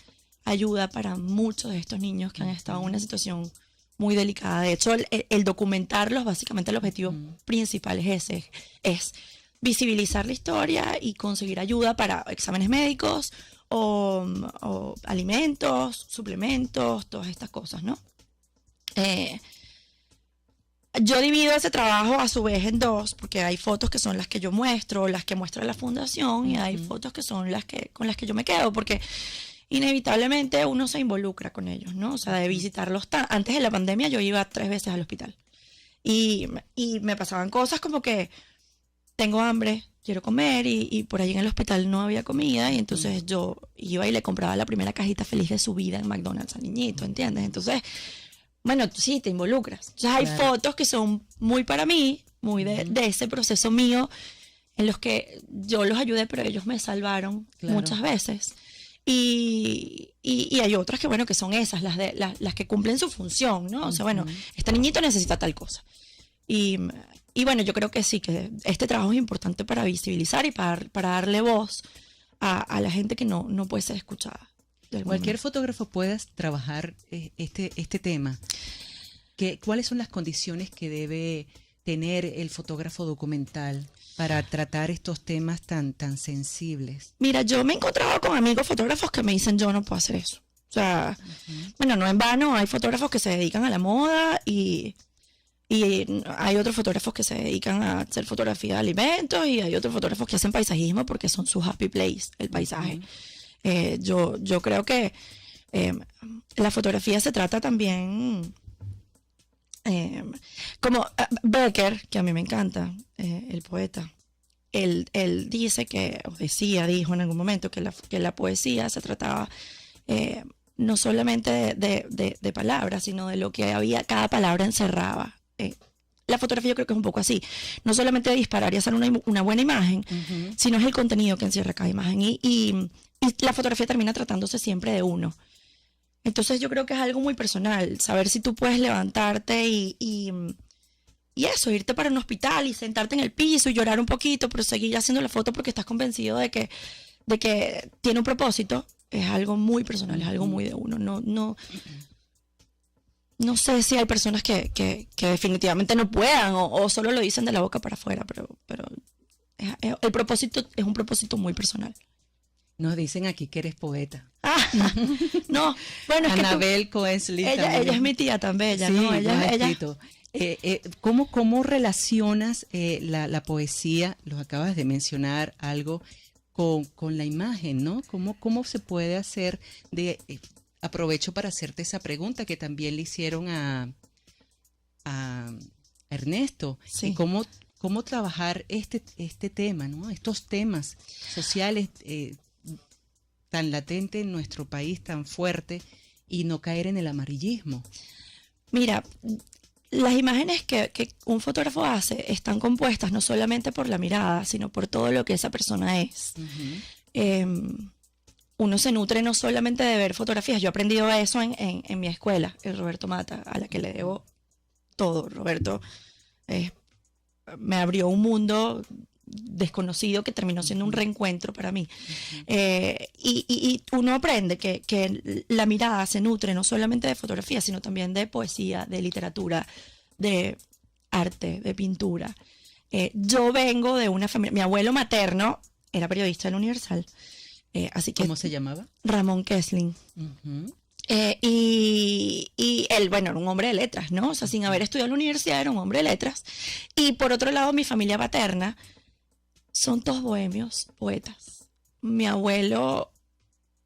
ayuda para muchos de estos niños que han estado en una situación muy delicada. De hecho, el documentarlos, básicamente el objetivo principal es ese, es visibilizar la historia y conseguir ayuda para exámenes médicos o alimentos, suplementos, todas estas cosas, ¿no? Yo divido ese trabajo a su vez en dos, porque hay fotos que son las que yo muestro, las que muestra la fundación, y hay fotos que son con las que yo me quedo, porque inevitablemente uno se involucra con ellos, ¿no? O sea, de visitarlos. Antes de la pandemia yo iba 3 veces al hospital y me pasaban cosas como que tengo hambre, quiero comer y por ahí en el hospital no había comida y entonces yo iba y le compraba la primera cajita feliz de su vida en McDonald's al niñito, ¿entiendes? Entonces, bueno, sí, te involucras. Entonces hay fotos que son muy para mí, muy de ese proceso mío en los que yo los ayudé, pero ellos me salvaron muchas veces. Y hay otras que, bueno, que son esas, las que cumplen su función, ¿no? O sea, bueno, este niñito necesita tal cosa. Y bueno, yo creo que sí, que este trabajo es importante para visibilizar y para darle voz a la gente que no puede ser escuchada. Cualquier fotógrafo pueda trabajar este tema. ¿Cuáles son las condiciones que debe tener el fotógrafo documental para tratar estos temas tan sensibles? Mira, yo me he encontrado con amigos fotógrafos que me dicen yo no puedo hacer eso. O sea, bueno, no en vano, hay fotógrafos que se dedican a la moda y hay otros fotógrafos que se dedican a hacer fotografía de alimentos y hay otros fotógrafos que hacen paisajismo porque son su happy place, el paisaje. Yo creo que la fotografía se trata también como Becker, que a mí me encanta, el poeta. Él dice dijo en algún momento que la poesía se trataba no solamente de palabras, sino de lo que cada palabra encerraba. La fotografía yo creo que es un poco así, no solamente de disparar y hacer una buena imagen, sino es el contenido que encierra cada imagen y la fotografía termina tratándose siempre de uno. Entonces yo creo que es algo muy personal, saber si tú puedes levantarte y eso, irte para un hospital y sentarte en el piso y llorar un poquito, pero seguir haciendo la foto porque estás convencido de que tiene un propósito, es algo muy personal, es algo muy de uno. No sé si hay personas que definitivamente no puedan o solo lo dicen de la boca para afuera, pero el propósito es un propósito muy personal. Nos dicen aquí que eres poeta. No, bueno, es Anabel Coensley ella es mi tía tan bella, sí, ¿no? Ella ¿Cómo relacionas la poesía? Los acabas de mencionar algo con la imagen, ¿no? ¿Cómo se puede hacer aprovecho para hacerte esa pregunta que también le hicieron a Ernesto. Sí. Y cómo trabajar este tema, ¿no? Estos temas sociales tan latentes en nuestro país, tan fuerte, y no caer en el amarillismo. Mira, las imágenes que un fotógrafo hace están compuestas no solamente por la mirada, sino por todo lo que esa persona es. Uno se nutre no solamente de ver fotografías. Yo he aprendido eso en mi escuela, el Roberto Mata, a la que le debo todo. Roberto me abrió un mundo desconocido que terminó siendo un reencuentro para mí. Y uno aprende que la mirada se nutre no solamente de fotografía, sino también de poesía, de literatura, de arte, de pintura. Yo vengo de una familia, mi abuelo materno era periodista del Universal. Así que, ¿cómo se llamaba? Ramón Kessling. Y él, bueno, era un hombre de letras, ¿no? O sea, sin haber estudiado en la universidad, era un hombre de letras. Y por otro lado, mi familia paterna son todos bohemios, poetas. Mi abuelo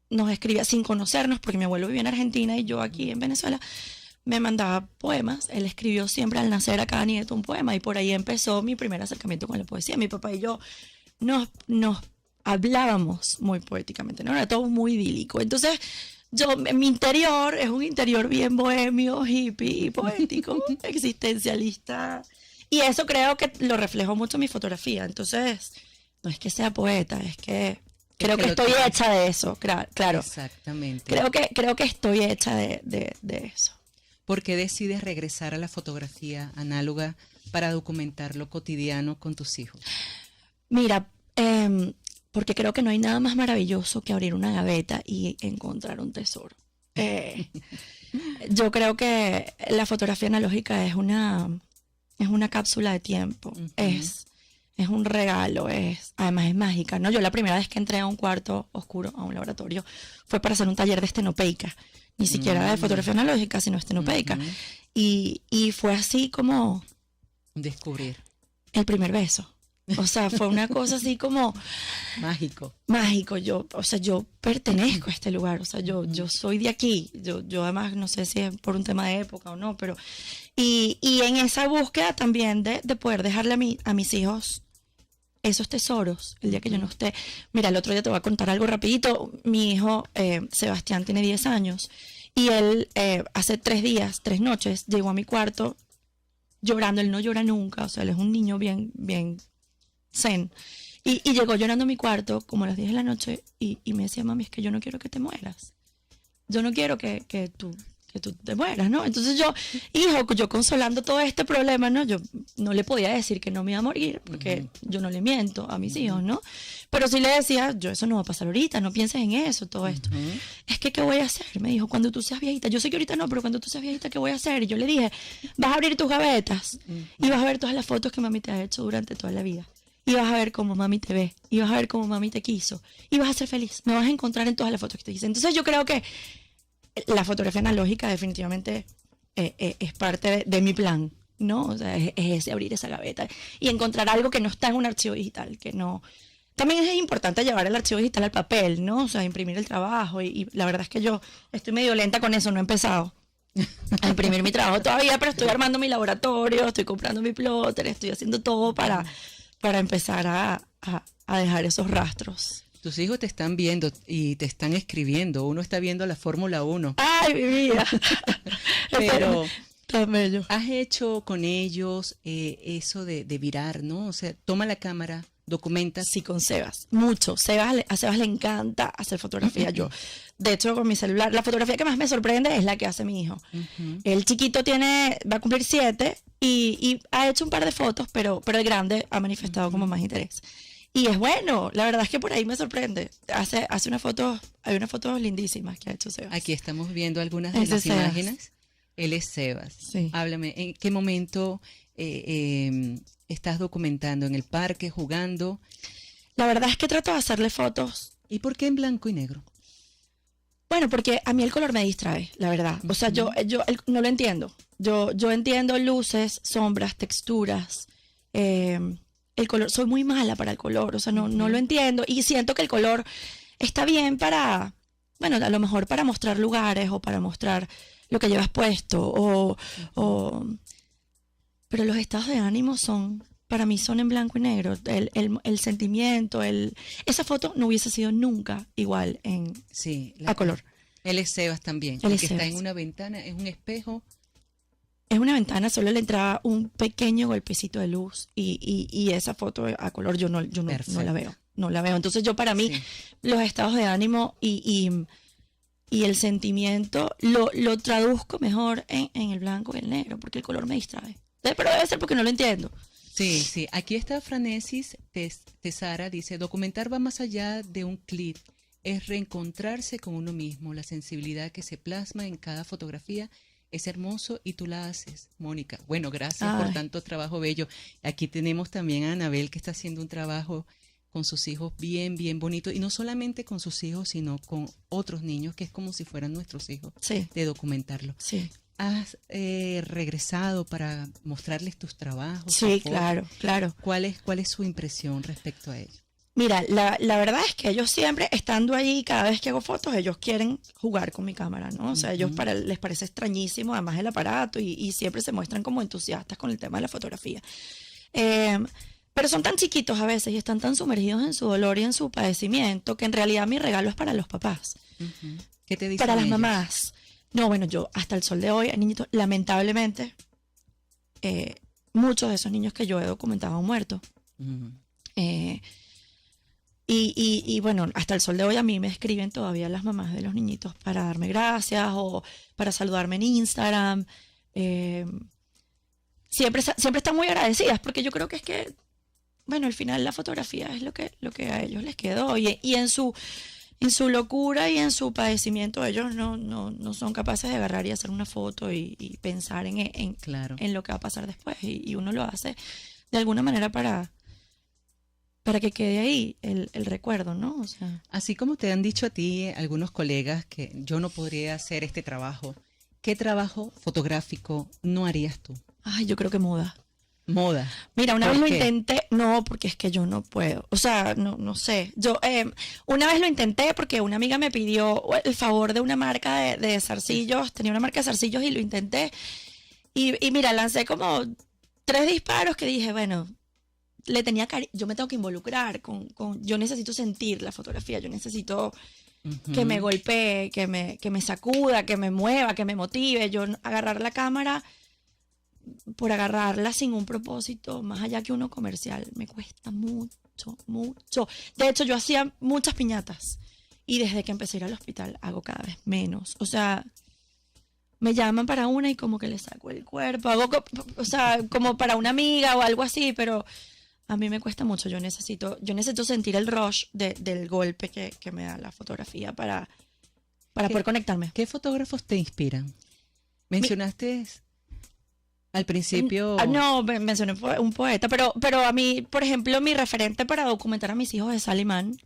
nos escribía sin conocernos, porque mi abuelo vivía en Argentina y yo aquí en Venezuela. Me mandaba poemas. Él escribió siempre al nacer a cada nieto un poema, y por ahí empezó mi primer acercamiento con la poesía. Mi papá y yo nos hablábamos muy poéticamente, ¿no? Era todo muy idílico. Entonces, mi interior es un interior bien bohemio, hippie, poético, existencialista. Y eso creo que lo reflejo mucho en mi fotografía. Entonces, no es que sea poeta, es que creo que estoy hecha de eso, claro. Exactamente. Creo que estoy hecha de eso. ¿Por qué decides regresar a la fotografía análoga para documentar lo cotidiano con tus hijos? Mira, porque creo que no hay nada más maravilloso que abrir una gaveta y encontrar un tesoro. Yo creo que la fotografía analógica es una cápsula de tiempo, es un regalo, además es mágica, ¿no? Yo la primera vez que entré a un cuarto oscuro, a un laboratorio, fue para hacer un taller de estenopeica, ni siquiera de fotografía analógica, sino estenopeica. Y fue así como descubrir el primer beso. O sea, fue una cosa así como mágico. Yo pertenezco a este lugar, o sea, yo soy de aquí. Yo además no sé si es por un tema de época o no, pero y en esa búsqueda también de poder dejarle a mis hijos esos tesoros el día que yo no esté. Mira, el otro día te voy a contar algo rapidito. Mi hijo Sebastián tiene 10 años y él hace 3 noches llegó a mi cuarto llorando. Él no llora nunca, o sea, él es un niño bien zen. Y llegó llorando a mi cuarto como a las 10 de la noche y me decía: mami, es que yo no quiero que te mueras. Yo no quiero que tú te mueras, ¿no? Entonces yo consolando todo este problema, ¿no? Yo no le podía decir que no me iba a morir, porque yo no le miento a mis hijos, ¿no? Pero sí le decía: yo, eso no va a pasar ahorita, no pienses en eso, todo esto. Es que, ¿qué voy a hacer? Me dijo: cuando tú seas viejita. Yo sé que ahorita no, pero cuando tú seas viejita, ¿qué voy a hacer? Y yo le dije: vas a abrir tus gavetas y vas a ver todas las fotos que mami te ha hecho durante toda la vida. Y vas a ver cómo mami te ve, y vas a ver cómo mami te quiso, y vas a ser feliz. Me vas a encontrar en todas las fotos que te hice. Entonces yo creo que la fotografía analógica definitivamente es parte de mi plan, ¿no? O sea, es ese abrir esa gaveta y encontrar algo que no está en un archivo digital, que no... También es importante llevar el archivo digital al papel, ¿no? O sea, imprimir el trabajo, y la verdad es que yo estoy medio lenta con eso, no he empezado a imprimir mi trabajo todavía, pero estoy armando mi laboratorio, estoy comprando mi plotter, estoy haciendo todo para empezar a dejar esos rastros. Tus hijos te están viendo y te están escribiendo. Uno está viendo la Fórmula 1. ¡Ay, mi vida! Pero tan bello. has hecho con ellos eso de virar, ¿no? O sea, toma la cámara, documenta. Sí, con Sebas, mucho. A Sebas le encanta hacer fotografía. Yo, de hecho, con mi celular, la fotografía que más me sorprende es la que hace mi hijo. El chiquito va a cumplir 7 y ha hecho un par de fotos, pero el grande ha manifestado como más interés. Y es bueno, la verdad es que por ahí me sorprende. Hace hay unas fotos lindísimas que ha hecho Sebas. Aquí estamos viendo algunas de Ese las es Sebas. imágenes. Él es Sebas. Sí. Háblame, ¿en qué momento estás documentando? ¿En el parque, jugando? La verdad es que trato de hacerle fotos. ¿Y por qué en blanco y negro? Bueno, porque a mí el color me distrae, la verdad. O sea, yo no lo entiendo. Yo entiendo luces, sombras, texturas, el color. Soy muy mala para el color, o sea, no lo entiendo. Y siento que el color está bien para, bueno, a lo mejor para mostrar lugares o para mostrar lo que llevas puesto. Pero los estados de ánimo para mí son en blanco y negro. El sentimiento, esa foto no hubiese sido nunca igual a color. Él es Sebas también. Él El es que está Sebas. en una ventana, es un espejo. es una ventana, solo le entraba un pequeño golpecito de luz y esa foto a color yo no la veo. No la veo. Entonces yo para mí los estados de ánimo y el sentimiento lo traduzco mejor en el blanco y el negro, porque el color me distrae. Pero debe ser porque no lo entiendo. Sí, sí. Aquí está Franesis Tesara, dice, documentar va más allá de un clip, es reencontrarse con uno mismo, la sensibilidad que se plasma en cada fotografía es hermoso y tú la haces, Mónica. Bueno, gracias por tanto trabajo bello. Aquí tenemos también a Anabel que está haciendo un trabajo con sus hijos bien, bien bonito. Y no solamente con sus hijos, sino con otros niños, que es como si fueran nuestros hijos, de documentarlo. Sí. ¿Has regresado para mostrarles tus trabajos? Sí, claro, claro. ¿Cuál es su impresión respecto a ello? Mira, la verdad es que ellos siempre, estando allí, cada vez que hago fotos, ellos quieren jugar con mi cámara, ¿no? O sea, ellos les parece extrañísimo, además el aparato, y siempre se muestran como entusiastas con el tema de la fotografía. Pero son tan chiquitos a veces y están tan sumergidos en su dolor y en su padecimiento que en realidad mi regalo es para los papás. ¿Qué te dicen para las ellos? mamás. No, bueno, yo hasta el sol de hoy, hay niñitos, lamentablemente, muchos de esos niños que yo he documentado han muerto. Y bueno, hasta el sol de hoy a mí me escriben todavía las mamás de los niñitos para darme gracias o para saludarme en Instagram. Siempre están muy agradecidas porque yo creo que es que, bueno, al final la fotografía es lo que a ellos les quedó. Y en su locura y en su padecimiento ellos no son capaces de agarrar y hacer una foto y pensar en lo que va a pasar después. Y uno lo hace de alguna manera para que quede ahí el recuerdo, ¿no? O sea, así como te han dicho a ti algunos colegas que yo no podría hacer este trabajo, ¿qué trabajo fotográfico no harías tú? Ay, yo creo que moda. Moda. Mira, una vez lo intenté, no, porque es que yo no puedo, o sea, no sé. Yo una vez lo intenté porque una amiga me pidió el favor de una marca de zarcillos, tenía una marca de zarcillos y lo intenté. Y mira, lancé como 3 disparos que dije, bueno, le tenía yo me tengo que involucrar yo necesito sentir la fotografía, yo necesito que me golpee, que me sacuda, que me mueva, que me motive. Yo agarrar la cámara por agarrarla sin un propósito, más allá que uno comercial, me cuesta mucho, mucho. De hecho, yo hacía muchas piñatas y desde que empecé a ir al hospital hago cada vez menos. O sea, me llaman para una y como que le saco el cuerpo, o sea, como para una amiga o algo así, pero a mí me cuesta mucho. Yo necesito sentir el rush del golpe que me da la fotografía para poder conectarme. ¿Qué fotógrafos te inspiran? Mencionaste al principio... No, mencioné un poeta, pero a mí, por ejemplo, mi referente para documentar a mis hijos es Sally Mann.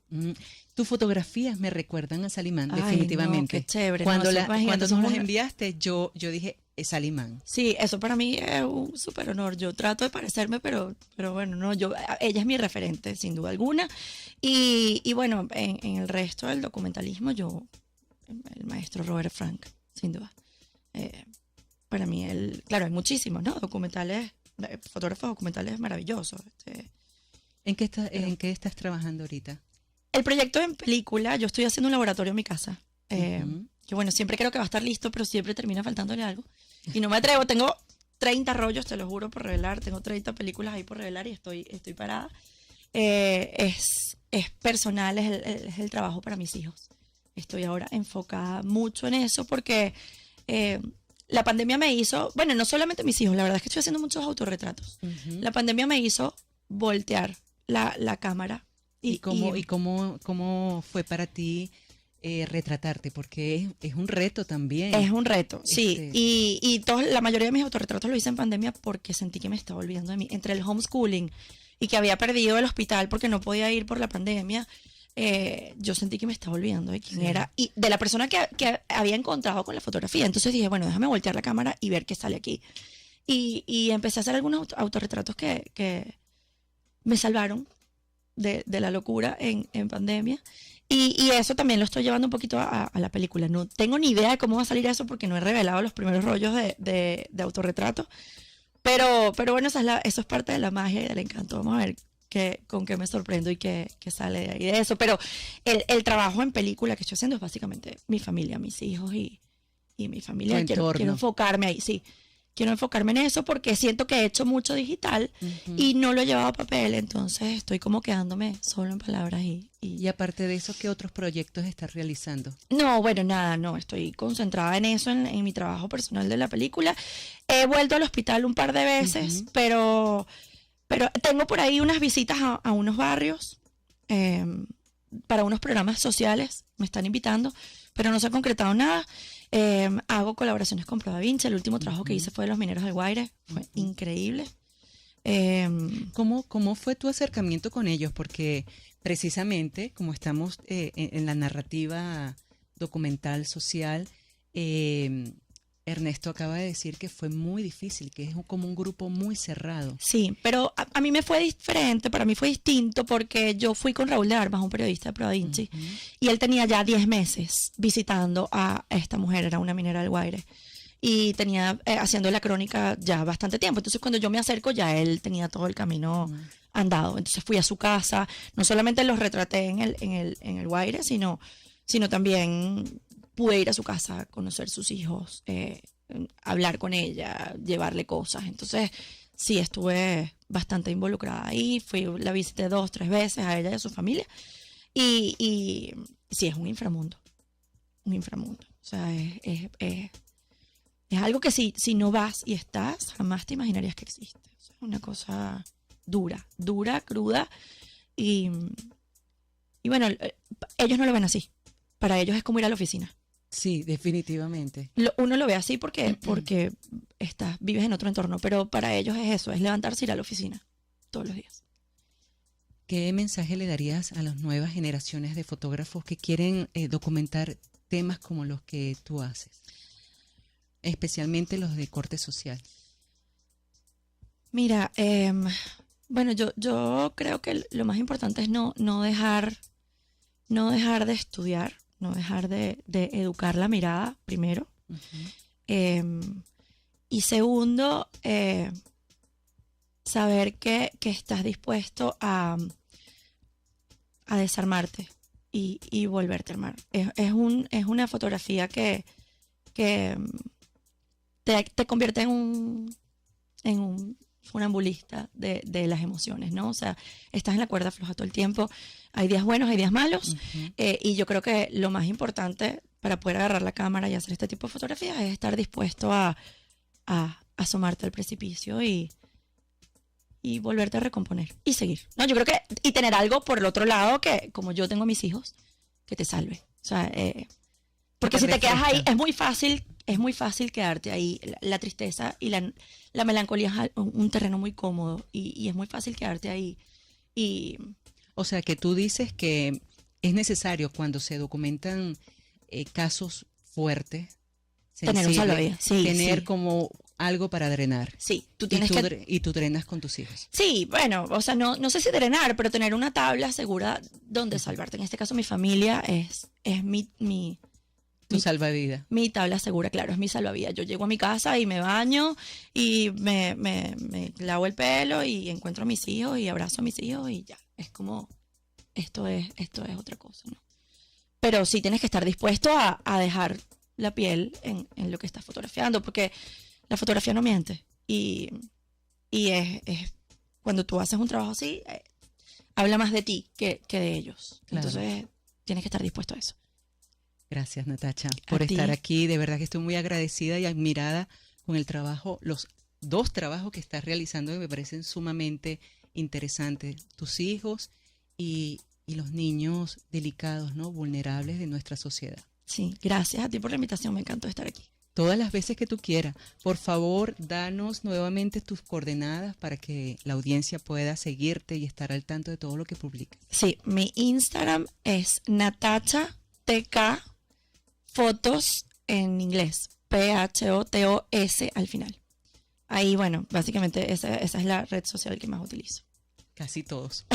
Tus fotografías me recuerdan a Sally Mann, Ay, definitivamente. No, qué chévere. Cuando Imagínate, nos las enviaste, yo dije, es Sally Mann. Sí, eso para mí es un súper honor. Yo trato de parecerme, pero bueno, no, ella es mi referente, sin duda alguna. Y bueno, en el resto del documentalismo, el maestro Robert Frank, sin duda. Para mí, claro, hay muchísimos, ¿no? Fotógrafos documentales maravillosos. ¿En qué estás trabajando ahorita? El proyecto en película, yo estoy haciendo un laboratorio en mi casa. Que bueno, siempre creo que va a estar listo, pero siempre termina faltándole algo. Y no me atrevo, tengo 30 rollos, te lo juro, por revelar. Tengo 30 películas ahí por revelar y estoy parada. Es personal, es el trabajo para mis hijos. Estoy ahora enfocada mucho en eso porque... la pandemia me hizo, bueno, no solamente mis hijos, la verdad es que estoy haciendo muchos autorretratos. La pandemia me hizo voltear la cámara. ¿Y cómo fue para ti retratarte? Porque es un reto también. Es un reto, sí. Y la mayoría de mis autorretratos lo hice en pandemia porque sentí que me estaba olvidando de mí. Entre el homeschooling y que había perdido el hospital porque no podía ir por la pandemia, yo sentí que me estaba olvidando de quién era y de la persona que había encontrado con la fotografía. Entonces dije, bueno, déjame voltear la cámara y ver qué sale aquí. Y empecé a hacer algunos autorretratos que me salvaron de la locura en pandemia. Y eso también lo estoy llevando un poquito a la película. No tengo ni idea de cómo va a salir eso porque no he revelado los primeros rollos de autorretrato. Pero bueno, eso es parte de la magia y del encanto. Vamos a ver con qué me sorprendo y qué sale de ahí de eso. Pero el trabajo en película que estoy haciendo es básicamente mi familia, mis hijos y mi familia. Quiero enfocarme ahí, sí. quiero enfocarme en eso porque siento que he hecho mucho digital y no lo he llevado a papel, entonces estoy como quedándome solo en palabras Y aparte de eso, ¿qué otros proyectos estás realizando? No, bueno, nada, no, estoy concentrada en eso, en mi trabajo personal de la película. He vuelto al hospital un par de veces, pero tengo por ahí unas visitas a unos barrios para unos programas sociales, me están invitando, pero no se ha concretado nada. Hago colaboraciones con Pro Da Vinci, el último trabajo que hice fue de Los Mineros del Guaire, fue increíble. ¿Cómo fue tu acercamiento con ellos? Porque precisamente, como estamos en la narrativa documental social, Ernesto acaba de decir que fue muy difícil, que es como un grupo muy cerrado. Sí, pero a mí me fue diferente, para mí fue distinto porque yo fui con Raúl de Armas, un periodista de Pro Da Vinci, y él tenía ya 10 meses visitando a esta mujer, era una minera del Guaire, y tenía haciendo la crónica ya bastante tiempo. Entonces cuando yo me acerco ya él tenía todo el camino andado. Entonces fui a su casa, no solamente los retraté en el Guaire, sino también pude ir a su casa, conocer sus hijos, hablar con ella, llevarle cosas. Entonces, sí, estuve bastante involucrada ahí. La visité 2, 3 veces a ella y a su familia. Y sí, es un inframundo. Un inframundo. O sea, es algo que si no vas y estás, jamás te imaginarías que existe. O sea, es una cosa dura, cruda. Y bueno, ellos no lo ven así. Para ellos es como ir a la oficina. Sí, definitivamente. Uno lo ve así porque vives en otro entorno, pero para ellos es eso, es levantarse y ir a la oficina todos los días. ¿Qué mensaje le darías a las nuevas generaciones de fotógrafos que quieren documentar temas como los que tú haces? Especialmente los de corte social. Mira, bueno, yo creo que lo más importante es no dejar de estudiar, no dejar de educar la mirada, primero. Y segundo, saber que estás dispuesto a desarmarte y volverte a armar. Es una fotografía que te convierte en un funambulista de las emociones, ¿no? O sea, estás en la cuerda floja todo el tiempo. Hay días buenos, hay días malos. Y yo creo que lo más importante para poder agarrar la cámara y hacer este tipo de fotografías es estar dispuesto a asomarte al precipicio y volverte a recomponer y seguir. No, yo creo que, y tener algo por el otro lado que, como yo tengo mis hijos, que te salve. O sea, porque si te quedas ahí, es muy fácil quedarte ahí. La tristeza y la melancolía es un terreno muy cómodo y es muy fácil quedarte ahí. O sea, que tú dices que es necesario cuando se documentan casos fuertes, tener un salvavidas, tener como algo para drenar. Sí, tú tienes y tú drenas con tus hijos. Sí, bueno, o sea, no sé si drenar, pero tener una tabla segura donde salvarte. En este caso, mi familia es Tu salvavidas. Mi tabla segura, claro, es mi salvavidas. Yo llego a mi casa y me baño y me lavo el pelo y encuentro a mis hijos y abrazo a mis hijos y ya. Es como, esto es otra cosa, ¿no? Pero sí tienes que estar dispuesto a dejar la piel en lo que estás fotografiando, porque la fotografía no miente. Y es cuando tú haces un trabajo así, habla más de ti que de ellos. Claro. Entonces, tienes que estar dispuesto a eso. Gracias, Natacha, por estar aquí. De verdad que estoy muy agradecida y admirada con el trabajo, los 2 trabajos que estás realizando que me parecen sumamente interesantes. Tus hijos y los niños delicados, ¿no? Vulnerables de nuestra sociedad. Sí, gracias a ti por la invitación. Me encantó estar aquí. Todas las veces que tú quieras. Por favor, danos nuevamente tus coordenadas para que la audiencia pueda seguirte y estar al tanto de todo lo que publicas. Sí, mi Instagram es Natacha TK Fotos en inglés, PHOTOS al final. Ahí, bueno, básicamente esa es la red social que más utilizo. Casi todos.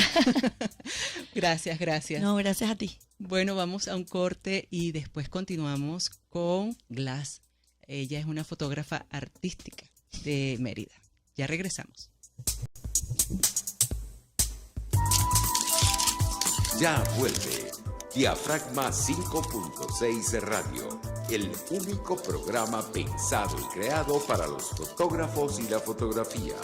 Gracias. No, gracias a ti. Bueno, vamos a un corte y después continuamos con Glass. Ella es una fotógrafa artística de Mérida. Ya regresamos. Ya vuelve Diafragma 5.6 Radio, el único programa pensado y creado para los fotógrafos y la fotografía.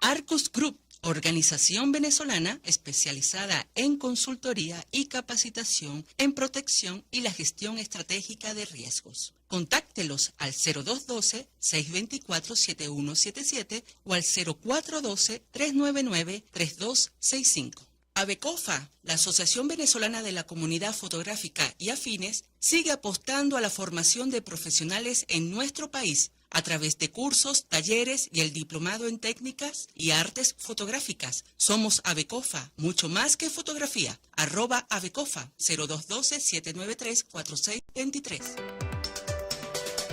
Arcus Group, organización venezolana especializada en consultoría y capacitación en protección y la gestión estratégica de riesgos. Contáctelos al 0212-624-7177 o al 0412-399-3265. AVECOFA, la Asociación Venezolana de la Comunidad Fotográfica y Afines, sigue apostando a la formación de profesionales en nuestro país a través de cursos, talleres y el diplomado en técnicas y artes fotográficas. Somos AVECOFA, mucho más que fotografía. @AVECOFA, 0212-793-4623.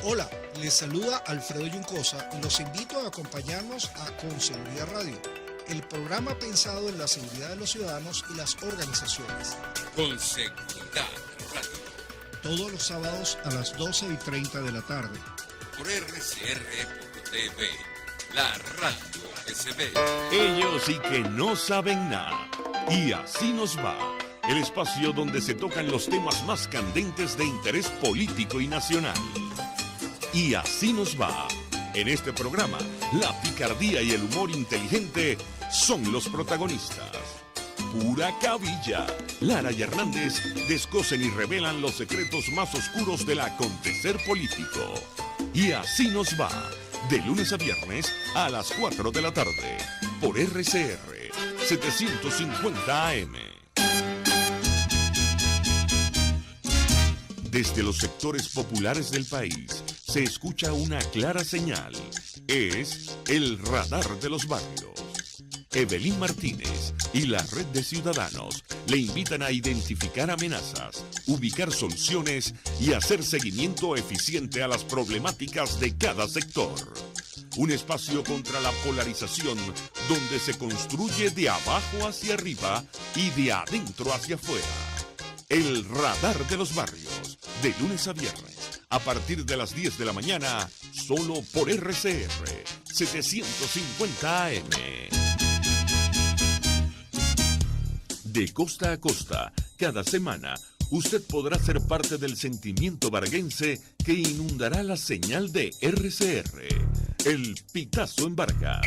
Hola, les saluda Alfredo Yuncosa y los invito a acompañarnos a Con Seguridad Radio, el programa pensado en la seguridad de los ciudadanos y las organizaciones. Con Seguridad Radio. Todos los sábados a las 12:30 de la tarde. Por RCR.tv, la radio que se ve. Ellos sí que no saben nada. Y así nos va. El espacio donde se tocan los temas más candentes de interés político y nacional. Y así nos va. En este programa, la picardía y el humor inteligente son los protagonistas. Pura cabilla. Lara y Hernández descosen y revelan los secretos más oscuros del acontecer político. Y así nos va, de lunes a viernes a las 4 de la tarde, por RCR 750 AM. Desde los sectores populares del país se escucha una clara señal. Es el radar de los barrios. Evelyn Martínez y la red de ciudadanos le invitan a identificar amenazas, ubicar soluciones y hacer seguimiento eficiente a las problemáticas de cada sector. Un espacio contra la polarización donde se construye de abajo hacia arriba y de adentro hacia afuera. El radar de los barrios, de lunes a viernes, a partir de las 10 de la mañana, solo por RCR 750 AM. De costa a costa, cada semana, usted podrá ser parte del sentimiento varguense que inundará la señal de RCR, el Pitazo en Vargas.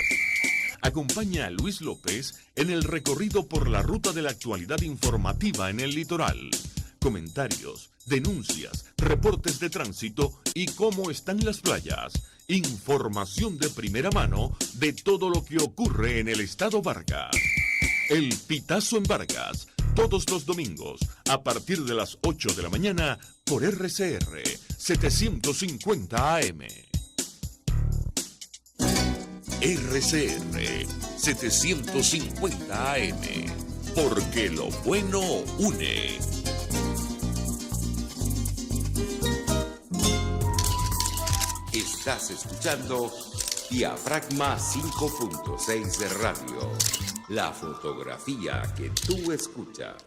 Acompaña a Luis López en el recorrido por la ruta de la actualidad informativa en el litoral. Comentarios, denuncias, reportes de tránsito y cómo están las playas. Información de primera mano de todo lo que ocurre en el estado Vargas. El Pitazo en Vargas, todos los domingos, a partir de las 8 de la mañana, por RCR 750 AM. RCR 750 AM, porque lo bueno une. Estás escuchando Diafragma 5.6 de Radio, la fotografía que tú escuchas.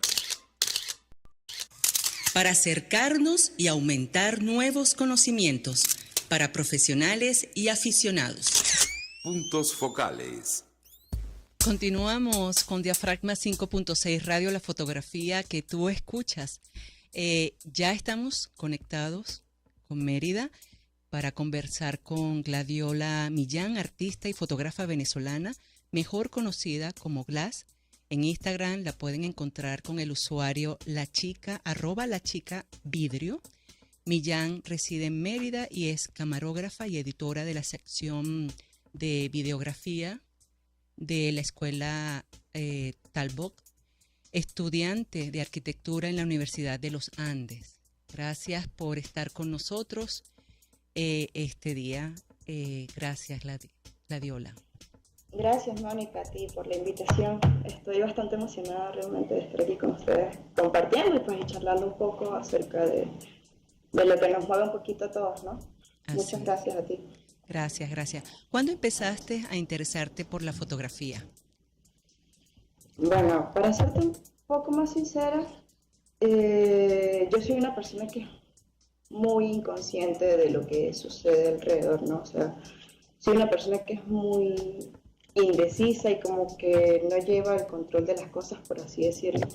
Para acercarnos y aumentar nuevos conocimientos para profesionales y aficionados. Puntos focales. Continuamos con Diafragma 5.6 Radio, la fotografía que tú escuchas. Ya estamos conectados con Mérida para conversar con Gladiola Millán, artista y fotógrafa venezolana, mejor conocida como Glass. En Instagram la pueden encontrar con el usuario @lachica_vidrio. Millán reside en Mérida y es camarógrafa y editora de la sección de videografía de la escuela Talbot, estudiante de arquitectura en la Universidad de los Andes. Gracias por estar con nosotros este día. Gracias, Gladiola. Gracias, Mónica, a ti por la invitación. Estoy bastante emocionada realmente de estar aquí con ustedes compartiendo y pues charlando un poco acerca de lo que nos mueve un poquito a todos, ¿no? Muchas gracias a ti. Gracias, gracias. ¿Cuándo empezaste a interesarte por la fotografía? Bueno, para serte un poco más sincera, yo soy una persona que es muy inconsciente de lo que sucede alrededor, ¿no? O sea, soy una persona que es muy indecisa y como que no lleva el control de las cosas, por así decirlo.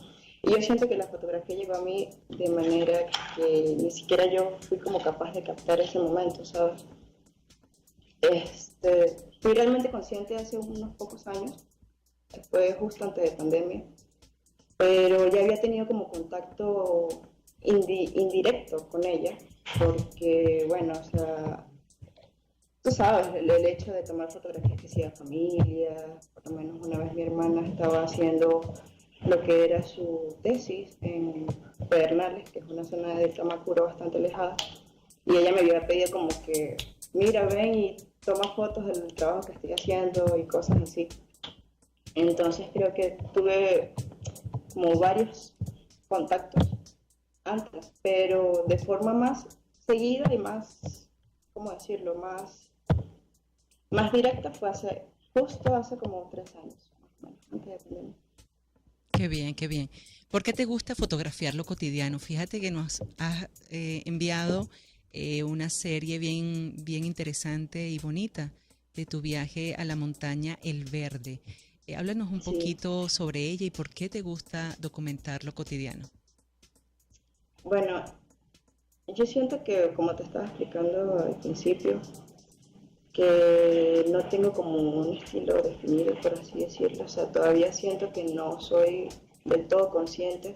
Y yo siento que la fotografía llegó a mí de manera que ni siquiera yo fui como capaz de captar ese momento, ¿sabes? Fui realmente consciente hace unos pocos años, fue justo antes de pandemia, pero ya había tenido como contacto indirecto con ella, porque, bueno, o sea, tú sabes, el hecho de tomar fotografías que sea familia, por lo menos una vez mi hermana estaba haciendo lo que era su tesis en Pedernales, que es una zona de Tamacuro bastante alejada, y ella me había pedido como que, mira, ven y toma fotos del trabajo que estoy haciendo y cosas así. Entonces creo que tuve como varios contactos antes, pero de forma más seguida y más, ¿cómo decirlo?, más directa fue justo hace como 3 años, más o menos, antes de pandemia. Qué bien, qué bien. ¿Por qué te gusta fotografiar lo cotidiano? Fíjate que nos has enviado una serie bien, bien interesante y bonita de tu viaje a la montaña El Verde. Háblanos un poquito sobre ella y por qué te gusta documentar lo cotidiano. Bueno, yo siento que, como te estaba explicando al principio, que no tengo como un estilo definido, por así decirlo. O sea, todavía siento que no soy del todo consciente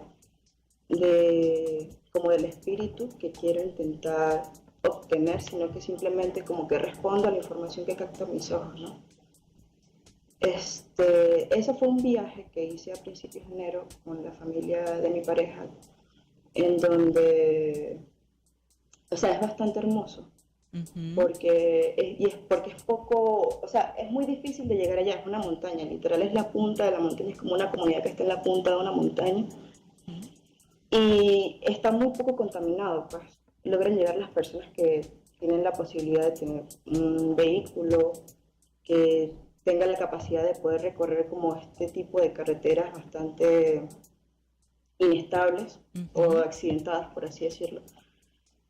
como del espíritu que quiero intentar obtener, sino que simplemente como que respondo a la información que captan mis ojos, ¿no? Ese fue un viaje que hice a principios de enero con la familia de mi pareja, en donde, o sea, es bastante hermoso. Porque es poco, o sea, es muy difícil de llegar allá, es una montaña, literal es la punta de la montaña, es como una comunidad que está en la punta de una montaña y está muy poco contaminado, pues logran llegar las personas que tienen la posibilidad de tener un vehículo, que tenga la capacidad de poder recorrer como este tipo de carreteras bastante inestables o accidentadas, por así decirlo.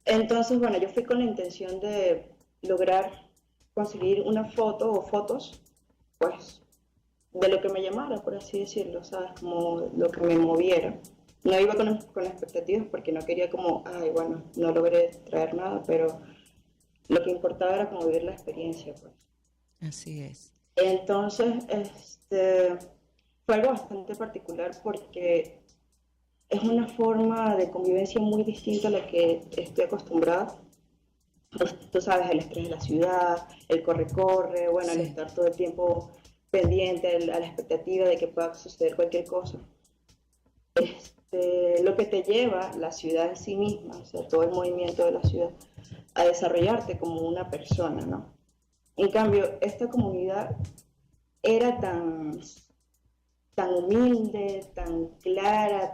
Entonces, bueno, yo fui con la intención de lograr conseguir una foto o fotos, pues, de lo que me llamara, por así decirlo, ¿sabes? Como lo que me moviera. No iba con expectativas porque no quería como, ay, bueno, no logré traer nada, pero lo que importaba era como vivir la experiencia, pues. Así es. Entonces, fue algo bastante particular porque es una forma de convivencia muy distinta a la que estoy acostumbrada. Pues, tú sabes, el estrés de la ciudad, el corre-corre, bueno, el estar todo el tiempo pendiente a la expectativa de que pueda suceder cualquier cosa. Lo que te lleva la ciudad en sí misma, o sea, todo el movimiento de la ciudad, a desarrollarte como una persona, ¿no? En cambio, esta comunidad era tan humilde, tan clara,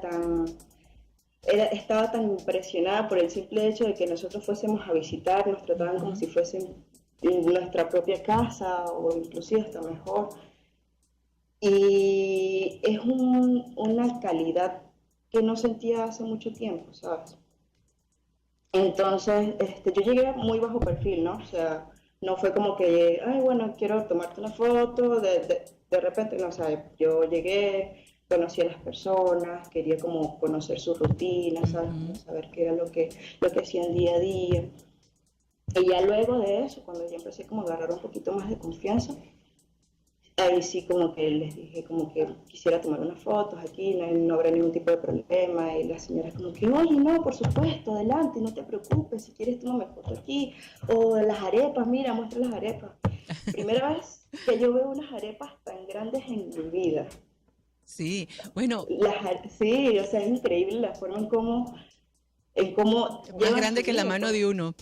estaba tan impresionada por el simple hecho de que nosotros fuésemos a visitar, nos trataban como si fuesen nuestra propia casa o inclusive hasta mejor. Y es una calidad que no sentía hace mucho tiempo, ¿sabes? Entonces, yo llegué muy bajo perfil, ¿no? O sea, no fue como que, ay, bueno, quiero tomarte una foto, de repente, no, o sea, yo llegué, conocí a las personas, quería como conocer sus rutinas, ¿sabes? Como saber qué era lo que hacían día a día. Y ya luego de eso, cuando ya empecé como a agarrar un poquito más de confianza, ahí sí como que les dije como que quisiera tomar unas fotos aquí, no habrá ningún tipo de problema. Y la señora como que, oye, no, por supuesto, adelante, no te preocupes, si quieres tómame foto aquí. O las arepas, mira, muestra las arepas. Primera vez que yo veo unas arepas tan grandes en mi vida. Sí, bueno. Sí, o sea, es increíble la forma en cómo más grande que la mano de uno.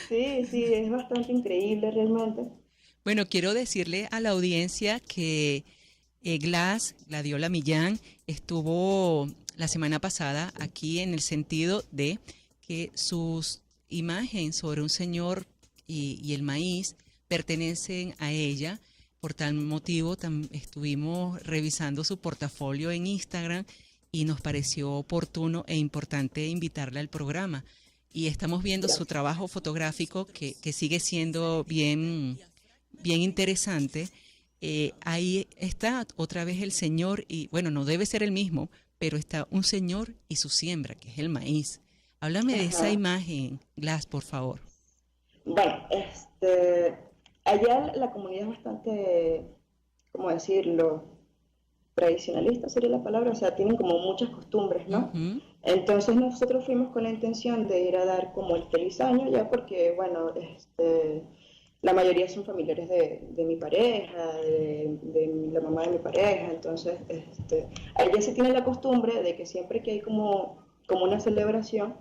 Sí, es bastante increíble realmente. Bueno, quiero decirle a la audiencia que Gladiola Millán, estuvo la semana pasada aquí en el sentido de que sus imágenes sobre un señor y el maíz pertenecen a ella. Por tal motivo estuvimos revisando su portafolio en Instagram y nos pareció oportuno e importante invitarla al programa. Y estamos viendo su trabajo fotográfico que sigue siendo bien bien interesante. Ahí está otra vez el Señor, y bueno, no debe ser el mismo, pero está un Señor y su siembra, que es el maíz. Háblame de esa Ajá. imagen, Glass, por favor. Bueno, allá la comunidad es bastante, ¿cómo decirlo? Tradicionalista sería la palabra, o sea, tienen como muchas costumbres, ¿no? Ujú, Entonces nosotros fuimos con la intención de ir a dar como el feliz año, ya porque, bueno, la mayoría son familiares de mi pareja, de la mamá de mi pareja, entonces ahí ya se tiene la costumbre de que siempre que hay como una celebración,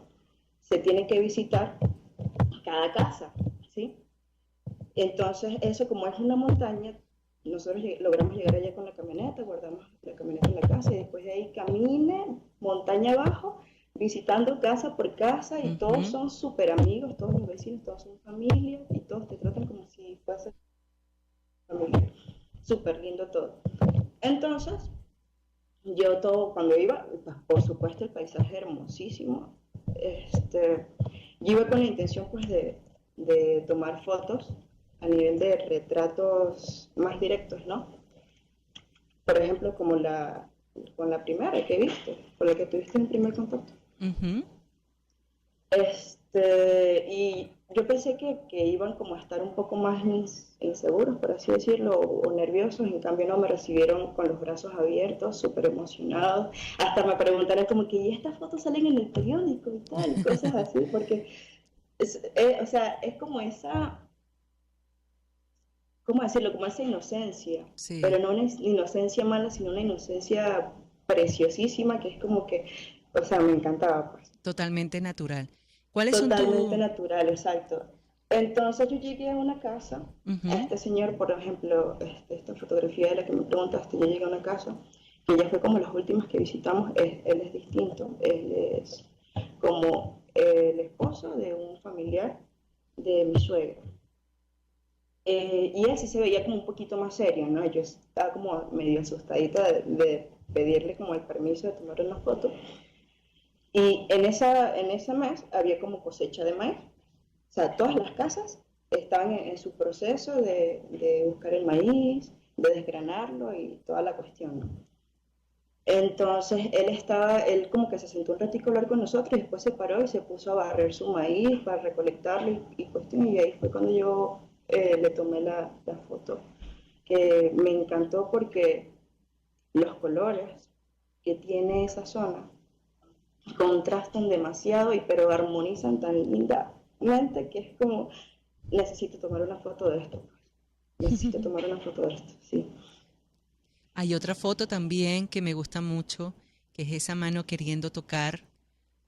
se tiene que visitar cada casa, ¿sí? Entonces, eso como es una montaña, nosotros logramos llegar allá con la camioneta, guardamos la camioneta en la casa y después de ahí camine montaña abajo, visitando casa por casa y todos ujú. son súper amigos, todos los vecinos, todos son familia y todos te tratan como si fuese familia. Súper lindo todo. Entonces, yo todo, cuando iba, pues, por supuesto el paisaje hermosísimo, yo iba con la intención pues de tomar fotos a nivel de retratos más directos, ¿no? Por ejemplo, con la primera que viste, con la que tuviste en primer contacto. Ujú. Y yo pensé que iban como a estar un poco más inseguros, por así decirlo, o nerviosos, en cambio no, me recibieron con los brazos abiertos, súper emocionados, hasta me preguntaron como que, ¿y estas fotos salen en el periódico y tal? Y cosas así, porque, o sea, es como esa, ¿cómo decirlo? Como esa inocencia, Sí, pero no una inocencia mala, sino una inocencia preciosísima, que es como que, o sea, me encantaba, pues. totalmente natural. ¿Cuáles son Totalmente tus... natural, exacto. Entonces yo llegué a una casa, a Ujú, este señor, por ejemplo, esta fotografía de la que me preguntaste, yo llegué a una casa que ya fue como las últimas que visitamos, él es distinto, él es como el esposo de un familiar de mi suegro. Y él sí se veía como un poquito más serio, ¿no? Yo estaba como medio asustadita de pedirle como el permiso de tomar una foto. Y en ese mes había como cosecha de maíz. O sea, todas las casas estaban en su proceso de buscar el maíz, de desgranarlo y toda la cuestión, ¿no? Entonces él como que se sentó un ratico a hablar con nosotros y después se paró y se puso a barrer su maíz para recolectarlo y cuestión. Y ahí fue cuando yo le tomé la foto, que me encantó porque los colores que tiene esa zona contrastan demasiado, pero armonizan tan lindamente que es como, necesito tomar una foto de esto, pues. Necesito tomar una foto de esto, sí. hay otra foto también que me gusta mucho, que es esa mano queriendo tocar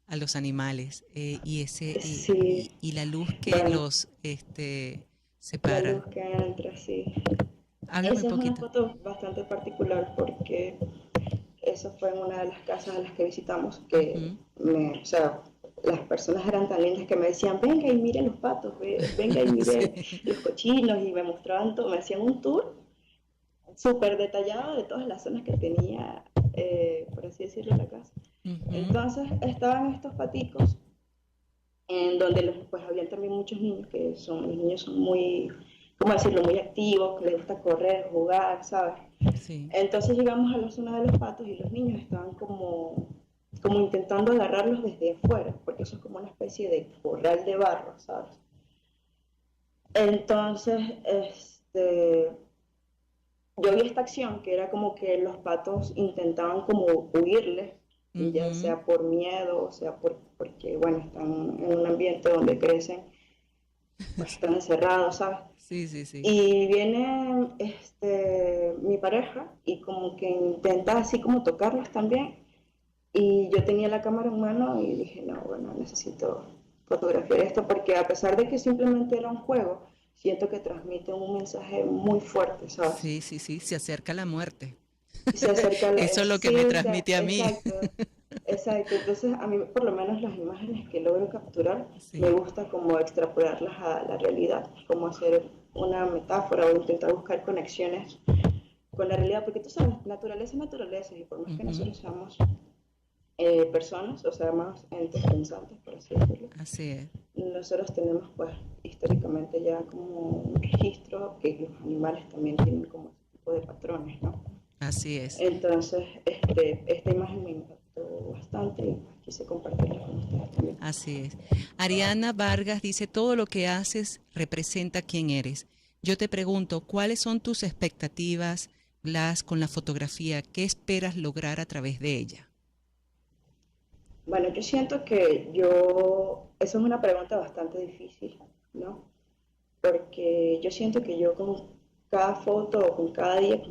a los animales, Sí, y la luz que bueno, los la separa. luz que entra, sí. Háblame un Esa es una poquito. foto bastante particular porque eso fue en una de las casas a las que visitamos Ujú. o sea, las personas eran tan lindas que me decían, venga y mire los patos, venga y mire Sí. los cochinos y me mostraban todo, me hacían un tour súper detallado de todas las zonas que tenía, por así decirlo, la casa. Ujú. Entonces estaban estos paticos en donde pues habían también muchos niños los niños son muy, ¿cómo decirlo?, muy activos, que les gusta correr, jugar, ¿sabes? Sí. Entonces llegamos a la zona de los patos y los niños estaban como intentando agarrarlos desde afuera, porque eso es como una especie de corral de barro, ¿sabes? Entonces, yo vi esta acción que era como que los patos intentaban como huirles, ya Ujú. sea por miedo, o sea porque, bueno, están en un ambiente donde crecen, pues están encerrados, ¿sabes? Sí, sí, sí. Y viene mi pareja y como que intenta así como tocarlos también. Y yo tenía la cámara en mano y dije, no, bueno, necesito fotografiar esto porque a pesar de que simplemente era un juego, siento que transmite un mensaje muy fuerte, ¿sabes? Sí, sí, sí. Se acerca la muerte. Se acerca, Eso es lo que me sí, transmite a mí. exacto, exacto. Entonces, a mí, por lo menos, las imágenes que logro capturar, me Sí. gusta como extrapolarlas a la realidad, como hacer una metáfora o intentar buscar conexiones con la realidad, porque tú sabes, naturaleza es naturaleza, y por más que Ujú. nosotros seamos personas, o sea, más entes pensantes, por así decirlo, Así es. nosotros tenemos pues históricamente ya como un registro que los animales también tienen como ese tipo de patrones, ¿no? Así es. Entonces, esta imagen me impactó bastante y quise compartirla con ustedes también. Así es. Ariana Vargas dice, todo lo que haces representa quién eres. Yo te pregunto, ¿cuáles son tus expectativas, Blas, con la fotografía? ¿Qué esperas lograr a través de ella? Bueno, yo siento que eso es una pregunta bastante difícil, ¿no? Porque yo siento que yo con cada foto o con cada día,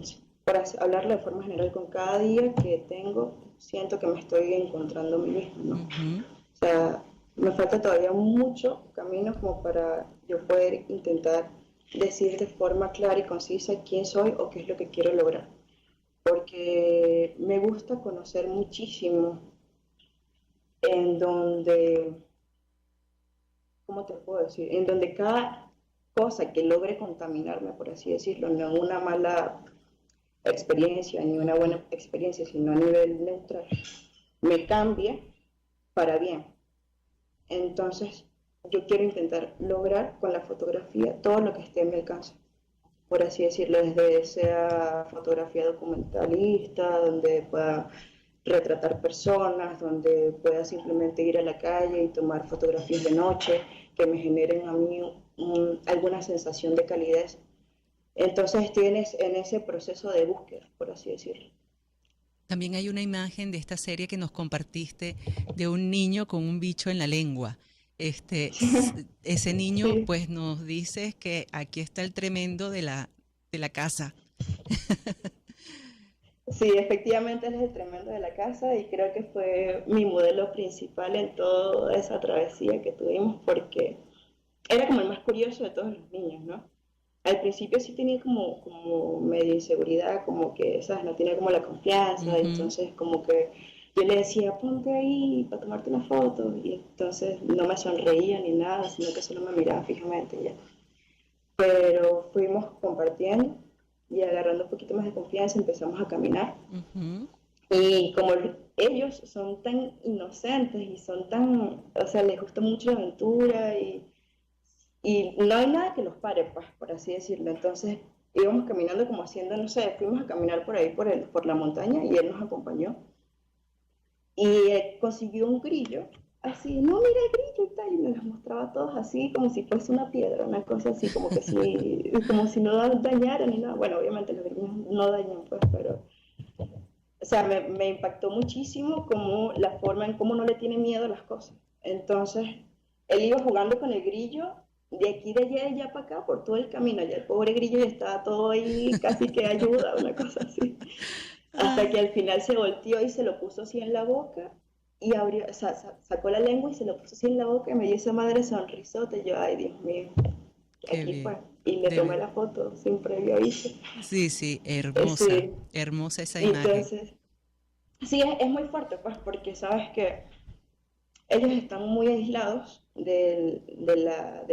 para hablarlo de forma general, con cada día que tengo, siento que me estoy encontrando a mí misma, ¿no? O sea, me falta todavía mucho camino como para yo poder intentar decir de forma clara y concisa quién soy o qué es lo que quiero lograr. Porque me gusta conocer muchísimo en donde, ¿cómo te puedo decir? En donde cada cosa que logre contaminarme, por así decirlo, no una mala experiencia ni una buena experiencia, sino a nivel neutral, me cambie para bien. Entonces, yo quiero intentar lograr con la fotografía todo lo que esté a mi alcance, por así decirlo, desde sea fotografía documentalista, donde pueda retratar personas, donde pueda simplemente ir a la calle y tomar fotografías de noche que me generen a mí alguna sensación de calidez. Entonces estoy en ese proceso de búsqueda, por así decirlo. También hay una imagen de esta serie que nos compartiste de un niño con un bicho en la lengua. Ese niño, Sí. pues nos dice que aquí está el tremendo de la casa. Sí, efectivamente él es el tremendo de la casa y creo que fue mi modelo principal en toda esa travesía que tuvimos porque era como el más curioso de todos los niños, ¿no? Al principio sí tenía como medio inseguridad, como que, ¿sabes? No tenía como la confianza, entonces como que yo le decía, ponte ahí para tomarte una foto, y entonces no me sonreía ni nada, sino que solo me miraba fijamente y ya. Pero fuimos compartiendo y agarrando un poquito más de confianza, empezamos a caminar. Y como ellos son tan inocentes y son tan, o sea, les gusta mucho la aventura y no hay nada que los pare, pues, por así decirlo. Entonces íbamos caminando como haciendo, no sé, fuimos a caminar por ahí, por la montaña y él nos acompañó. Y consiguió un grillo, así, no, mira el grillo y tal, y nos los mostraba a todos así, como si fuese una piedra, una cosa así, como si no dañara ni nada. Bueno, obviamente los grillos no dañan, pues, pero, o sea, me impactó muchísimo como la forma en cómo no le tiene miedo a las cosas. Entonces, él iba jugando con el grillo, de aquí, de allá para acá, por todo el camino, ya el pobre grillo ya estaba todo ahí, casi que ayuda, una cosa así. Hasta que al final se volteó y se lo puso así en la boca y abrió, o sea, sacó la lengua y se lo puso así en la boca y me dio esa madre sonrisote. Y yo, ay, Dios mío, Qué aquí bien. fue. Y le tomé la foto sin previo aviso. Sí, hermosa, Sí. hermosa esa imagen. Entonces, sí, es muy fuerte, pues, porque sabes que ellos están muy aislados de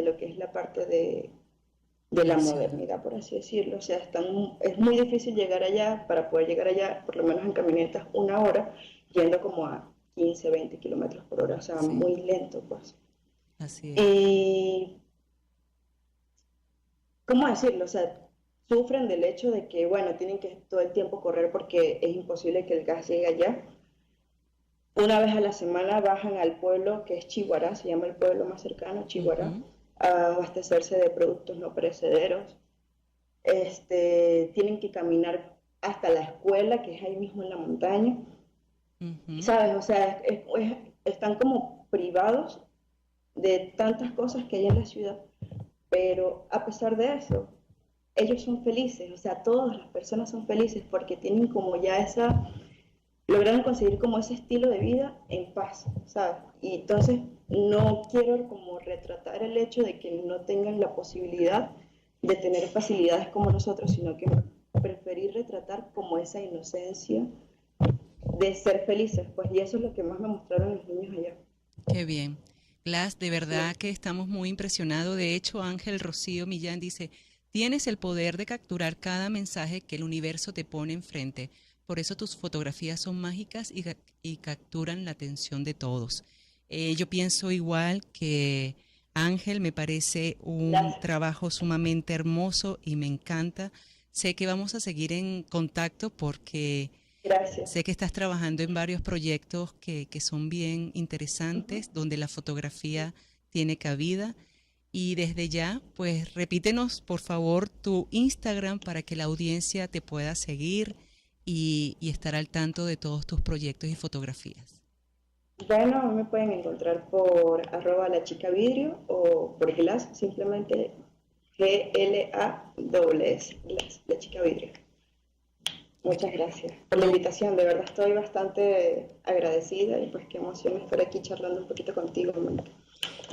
lo que es la parte de la modernidad, por así decirlo. O sea, es muy difícil llegar allá, para poder llegar allá, por lo menos en camionetas, 1 hora, yendo como a 15, 20 kilómetros por hora, o sea, Sí. muy lento, pues. Así es. Y, ¿cómo decirlo? O sea, sufren del hecho de que, bueno, tienen que todo el tiempo correr porque es imposible que el gas llegue allá. Una vez a la semana bajan al pueblo que es Chiguará, se llama el pueblo más cercano, Chiguará, a abastecerse de productos no perecederos. Tienen que caminar hasta la escuela, que es ahí mismo en la montaña. ¿Sabes? O sea, están como privados de tantas cosas que hay en la ciudad, pero a pesar de eso, ellos son felices, o sea, todas las personas son felices porque tienen como ya lograron conseguir como ese estilo de vida en paz, ¿sabes? Y entonces no quiero como retratar el hecho de que no tengan la posibilidad de tener facilidades como nosotros, sino que preferí retratar como esa inocencia de ser felices, pues, y eso es lo que más me mostraron los niños allá. Qué bien. Blas, de verdad que estamos muy impresionados. De hecho, Ángel Rocío Millán dice, tienes el poder de capturar cada mensaje que el universo te pone enfrente. Por eso tus fotografías son mágicas y capturan la atención de todos. Yo pienso igual que Ángel, me parece un Gracias. trabajo sumamente hermoso y me encanta. Sé que vamos a seguir en contacto porque Gracias. sé que estás trabajando en varios proyectos que son bien interesantes, donde la fotografía tiene cabida. Y desde ya, pues repítenos por favor tu Instagram para que la audiencia te pueda seguir y estar al tanto de todos tus proyectos y fotografías. Bueno, me pueden encontrar por @lachicavidrio o por Glass, simplemente GLASS, Glass, La Chica Vidrio. Muchas gracias por la invitación, de verdad estoy bastante agradecida y pues qué emoción estar aquí charlando un poquito contigo, Mónica.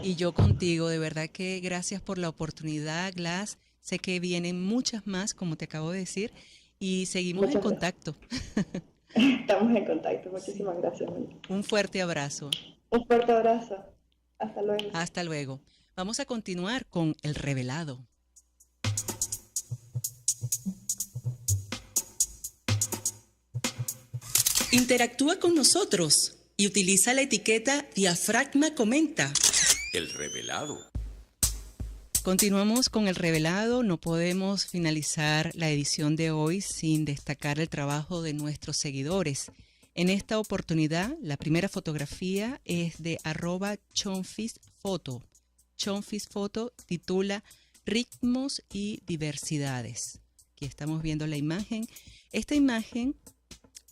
Y yo contigo, de verdad que gracias por la oportunidad, Glass. Sé que vienen muchas más, como te acabo de decir, y seguimos en Muchas gracias. contacto. Estamos en contacto, muchísimas Sí. gracias, Mónica. Un fuerte abrazo. Un fuerte abrazo, hasta luego. Hasta luego. Vamos a continuar con El Revelado. Interactúa con nosotros y utiliza la etiqueta Diafragma Comenta. El revelado. Continuamos con El Revelado. No podemos finalizar la edición de hoy sin destacar el trabajo de nuestros seguidores. En esta oportunidad, la primera fotografía es de @chonfisfoto. Chonfisfoto titula Ritmos y Diversidades. Aquí estamos viendo la imagen. Esta imagen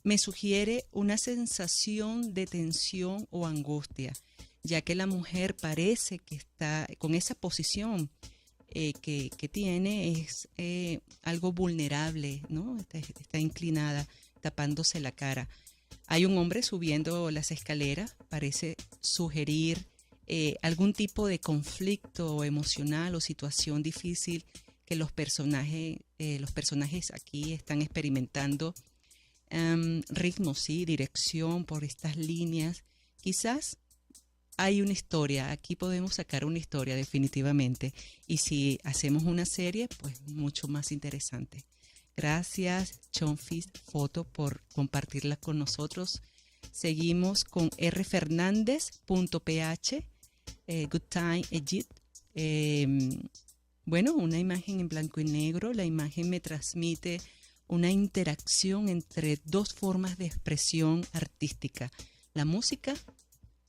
me sugiere una sensación de tensión o angustia, ya que la mujer parece que está con esa posición que tiene, es algo vulnerable, ¿no? Está inclinada, tapándose la cara. Hay un hombre subiendo las escaleras, parece sugerir algún tipo de conflicto emocional o situación difícil que los personajes aquí están experimentando. Ritmo, sí, dirección por estas líneas. Quizás hay una historia, aquí podemos sacar una historia definitivamente. Y si hacemos una serie, pues mucho más interesante. Gracias, Chonfisfoto, por compartirla con nosotros. Seguimos con rfernandez.ph, Good Time Egypt. Bueno, una imagen en blanco y negro. La imagen me transmite una interacción entre dos formas de expresión artística, la música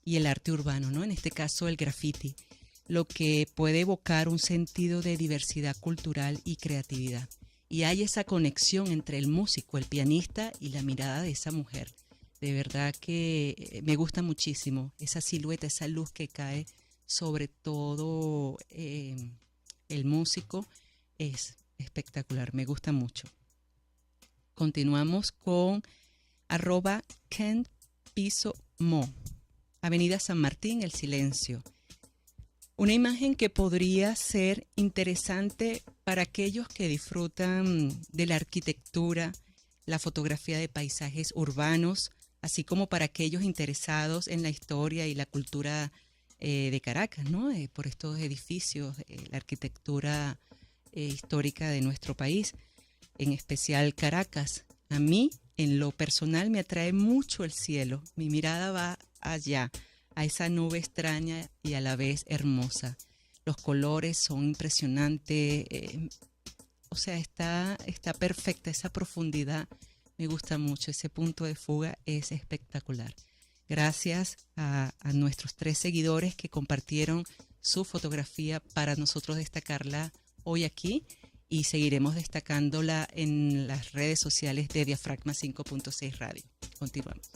y el arte urbano, ¿no? En este caso el graffiti, lo que puede evocar un sentido de diversidad cultural y creatividad. Y hay esa conexión entre el músico, el pianista y la mirada de esa mujer. De verdad que me gusta muchísimo esa silueta, esa luz que cae sobre todo el músico. Es espectacular, me gusta mucho. Continuamos con @KentPisoMo, Avenida San Martín, El Silencio. Una imagen que podría ser interesante para aquellos que disfrutan de la arquitectura, la fotografía de paisajes urbanos, así como para aquellos interesados en la historia y la cultura de Caracas, ¿no? Por estos edificios, la arquitectura histórica de nuestro país, en especial Caracas. A mí, en lo personal, me atrae mucho el cielo. Mi mirada va allá, a esa nube extraña y a la vez hermosa. Los colores son impresionantes. O sea, está perfecta esa profundidad. Me gusta mucho. Ese punto de fuga es espectacular. Gracias a nuestros 3 seguidores que compartieron su fotografía para nosotros destacarla hoy aquí. Y seguiremos destacándola en las redes sociales de Diafragma 5.6 Radio. Continuamos.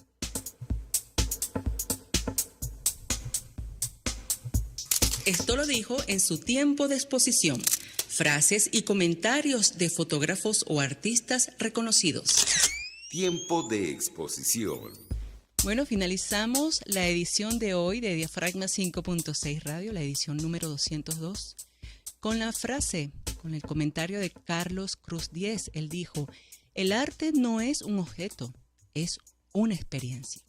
Esto lo dijo en su tiempo de exposición. Frases y comentarios de fotógrafos o artistas reconocidos. Tiempo de exposición. Bueno, finalizamos la edición de hoy de Diafragma 5.6 Radio, la edición número 202, con la frase, con el comentario de Carlos Cruz Diez. Él dijo: el arte no es un objeto, es una experiencia.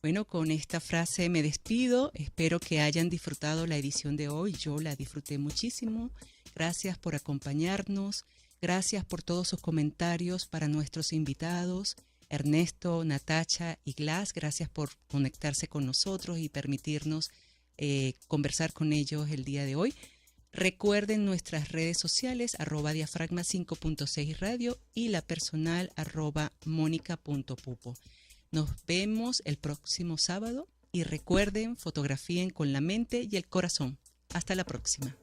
Bueno, con esta frase me despido. Espero que hayan disfrutado la edición de hoy. Yo la disfruté muchísimo. Gracias por acompañarnos. Gracias por todos sus comentarios para nuestros invitados, Ernesto, Natacha y Glass. Gracias por conectarse con nosotros y permitirnos conversar con ellos el día de hoy. Recuerden nuestras redes sociales, @diafragma 5.6 radio y la personal @monica.pupo. Nos vemos el próximo sábado y recuerden, fotografíen con la mente y el corazón. Hasta la próxima.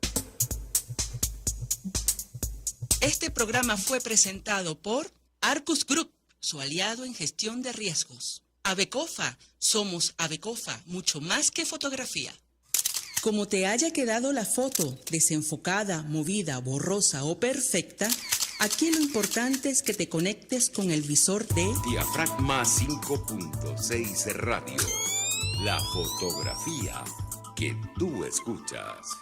Este programa fue presentado por Arcus Group, su aliado en gestión de riesgos. Avecofa, somos Avecofa, mucho más que fotografía. Como te haya quedado la foto desenfocada, movida, borrosa o perfecta, aquí lo importante es que te conectes con el visor de Diafragma 5.6 radio. La fotografía que tú escuchas.